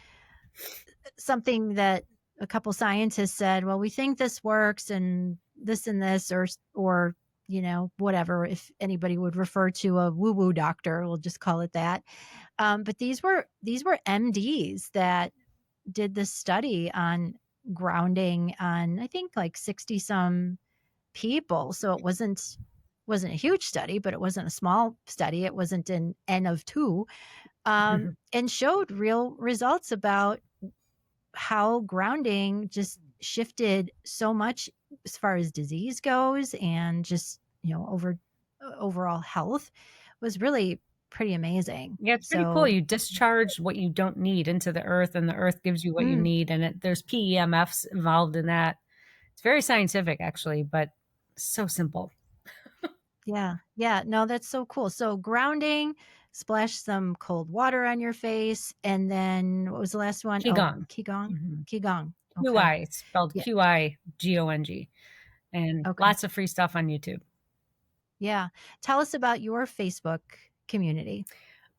S2: something that a couple scientists said, well, we think this works and this, or whatever, if anybody would refer to a woo-woo doctor, we'll just call it that. But these were MDs that did this study on grounding on, I think, like 60 some people. So it wasn't a huge study, but it wasn't a small study. It wasn't an N of 2, and showed real results about how grounding just shifted so much as far as disease goes, and just overall health was really pretty amazing.
S3: Yeah, it's pretty cool. You discharge what you don't need into the earth, and the earth gives you what you need. And there's PEMFs involved in that. It's very scientific, actually, but so simple.
S2: Yeah. No, that's so cool. So grounding, splash some cold water on your face, and then what was the last one?
S3: Qigong.
S2: Qigong. Okay.
S3: QI. It's spelled QIGONG. And lots of free stuff on YouTube.
S2: Yeah. Tell us about your Facebook community.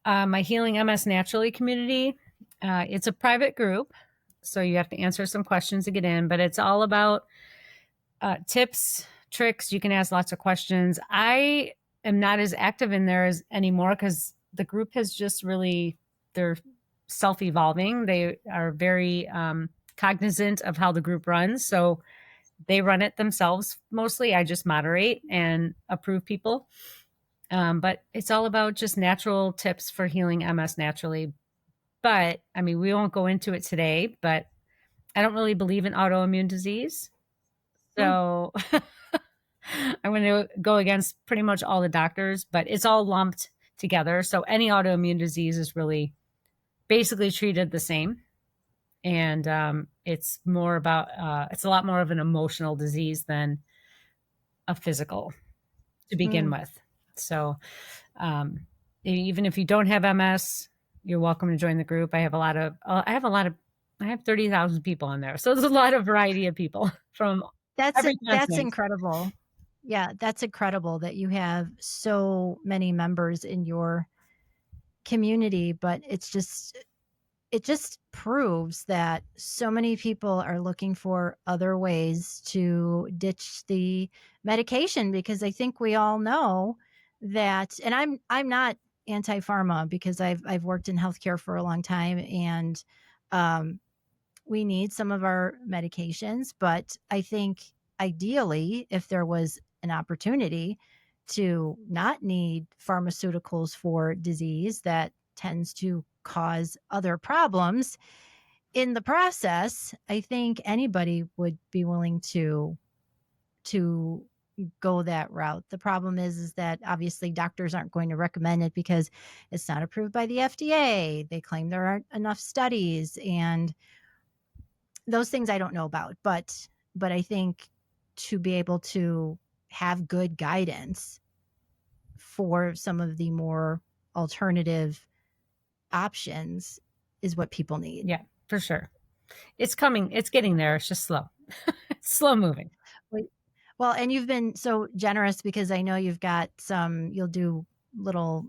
S3: My Healing MS Naturally community. It's a private group, so you have to answer some questions to get in, but it's all about tips, tricks. You can ask lots of questions. I am not as active in there anymore because the group has just really, they're self-evolving. They are very cognizant of how the group runs. So they run it themselves mostly. I just moderate and approve people. But it's all about just natural tips for healing MS naturally. But I mean, we won't go into it today, but I don't really believe in autoimmune disease. So I'm going to go against pretty much all the doctors, but it's all lumped together. So any autoimmune disease is really basically treated the same. And it's more about, it's a lot more of an emotional disease than a physical to begin with. So even if you don't have MS, you're welcome to join the group. I have 30,000 people in there. So there's a lot of variety of people from
S2: That's incredible. Yeah, that's incredible that you have so many members in your community, but it just proves that so many people are looking for other ways to ditch the medication, because I think we all know that, and I'm not anti-pharma because I've worked in healthcare for a long time, and we need some of our medications, but I think ideally, if there was an opportunity to not need pharmaceuticals for disease that tends to cause other problems in the process, I think anybody would be willing to go that route. The problem is that obviously doctors aren't going to recommend it because it's not approved by the FDA. They claim there aren't enough studies, and those things I don't know about, but I think to be able to have good guidance for some of the more alternative options is what people need.
S3: Yeah, for sure. It's coming. It's getting there. It's just slow. It's slow moving.
S2: Well, and you've been so generous because I know you've got you'll do little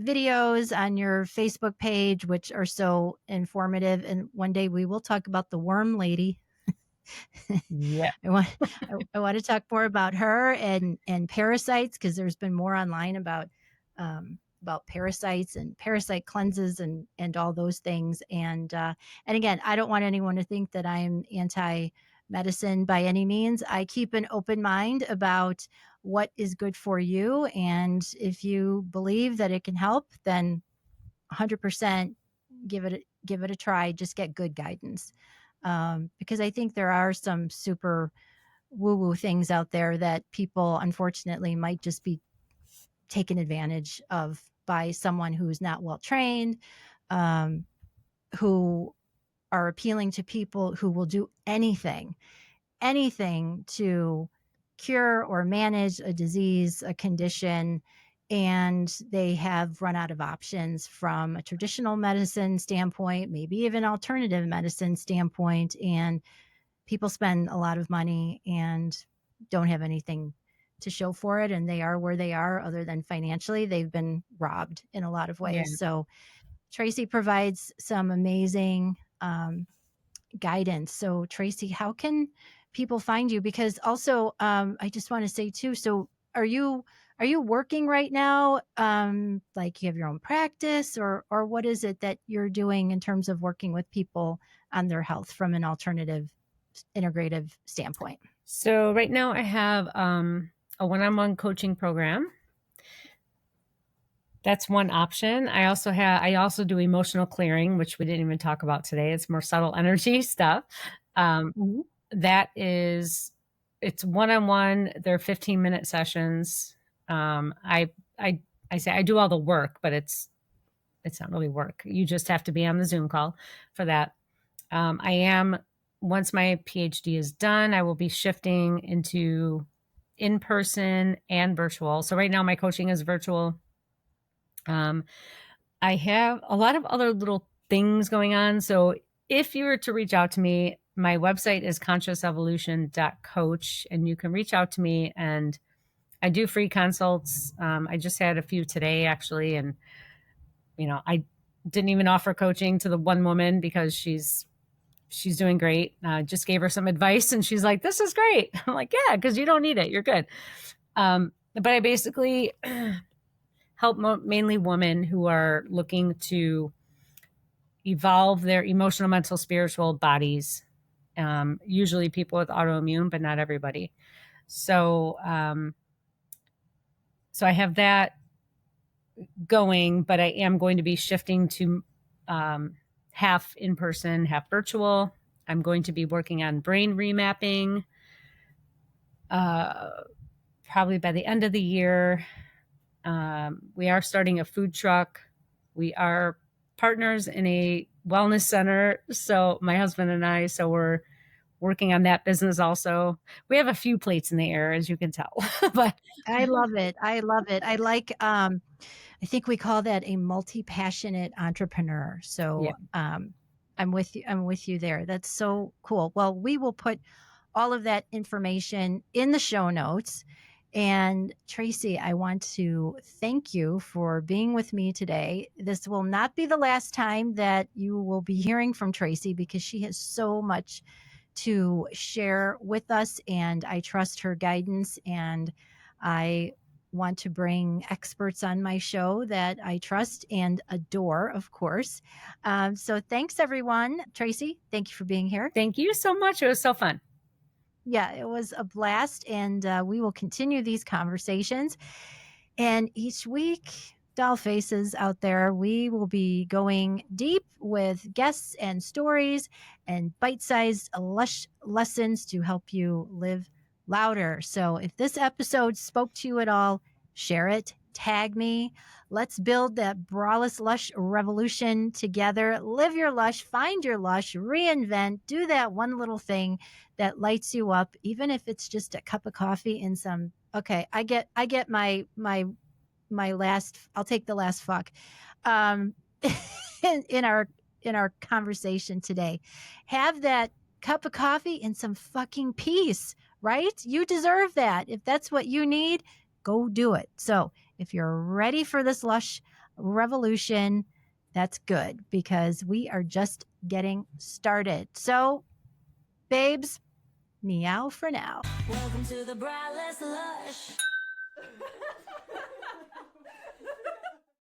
S2: videos on your Facebook page, which are so informative. And one day we will talk about the worm lady.
S3: Yeah.
S2: I want to talk more about her and parasites, because there's been more online about parasites and parasite cleanses and all those things. And again, I don't want anyone to think that I'm anti-medicine by any means. I keep an open mind about what is good for you. And if you believe that it can help, then 100% give it a try. Just get good guidance. Because I think there are some super woo-woo things out there that people unfortunately might just be taken advantage of by someone who's not well trained, who are appealing to people who will do anything to cure or manage a disease, a condition, and they have run out of options from a traditional medicine standpoint, maybe even alternative medicine standpoint, and people spend a lot of money and don't have anything to show for it, and they are where they are other than financially. They've been robbed in a lot of ways.
S3: Yeah.
S2: So Tracy provides some amazing guidance. So Tracy, how can people find you? Because also I just want to say too, so Are you working right now? Like you have your own practice, or what is it that you're doing in terms of working with people on their health from an alternative integrative standpoint?
S3: So right now I have a one-on-one coaching program. That's one option. I also do emotional clearing, which we didn't even talk about today. It's more subtle energy stuff.
S2: Mhm.
S3: It's one-on-one. They're 15-minute sessions. I say I do all the work, but it's not really work. You just have to be on the Zoom call for that. Once my Ph.D. is done, I will be shifting into in-person and virtual. So right now my coaching is virtual. I have a lot of other little things going on. So if you were to reach out to me, my website is consciousevolution.coach, and you can reach out to me, and I do free consults. I just had a few today actually. And, I didn't even offer coaching to the one woman because she's doing great. Just gave her some advice and she's like, this is great. I'm like, yeah, because you don't need it. You're good. But I basically help mainly women who are looking to evolve their emotional, mental, spiritual bodies. Usually people with autoimmune, but not everybody. So I have that going, but I am going to be shifting to half in person, half virtual. I'm going to be working on brain remapping probably by the end of the year. We are starting a food truck. We are partners in a wellness center. So my husband and I, so we're working on that business also. We have a few plates in the air, as you can tell. But
S2: I love it. I love it. I like, I think we call that a multi-passionate entrepreneur. So
S3: yeah.
S2: I'm with you. I'm with you there. That's so cool. Well, we will put all of that information in the show notes. And Tracy, I want to thank you for being with me today. This will not be the last time that you will be hearing from Tracy, because she has so much to share with us, and I trust her guidance, and I want to bring experts on my show that I trust and adore, of course. So thanks, everyone. Tracy, thank you for being here.
S3: Thank you so much. It was so fun.
S2: Yeah, it was a blast, and we will continue these conversations. And each week, doll faces out there, we will be going deep with guests and stories and bite-sized lush lessons to help you live louder. So if this episode spoke to you at all, share it, tag me. Let's build that braless lush revolution together. Live your lush, find your lush, reinvent, do that one little thing that lights you up, even if it's just a cup of coffee and some, okay, I get my last, I'll take the last fuck in our conversation today. Have that cup of coffee and some fucking peace, right? You deserve that. If that's what you need, go do it. So if you're ready for this lush revolution, that's good, because we are just getting started. So, babes, meow for now.
S1: Welcome to the braless lush.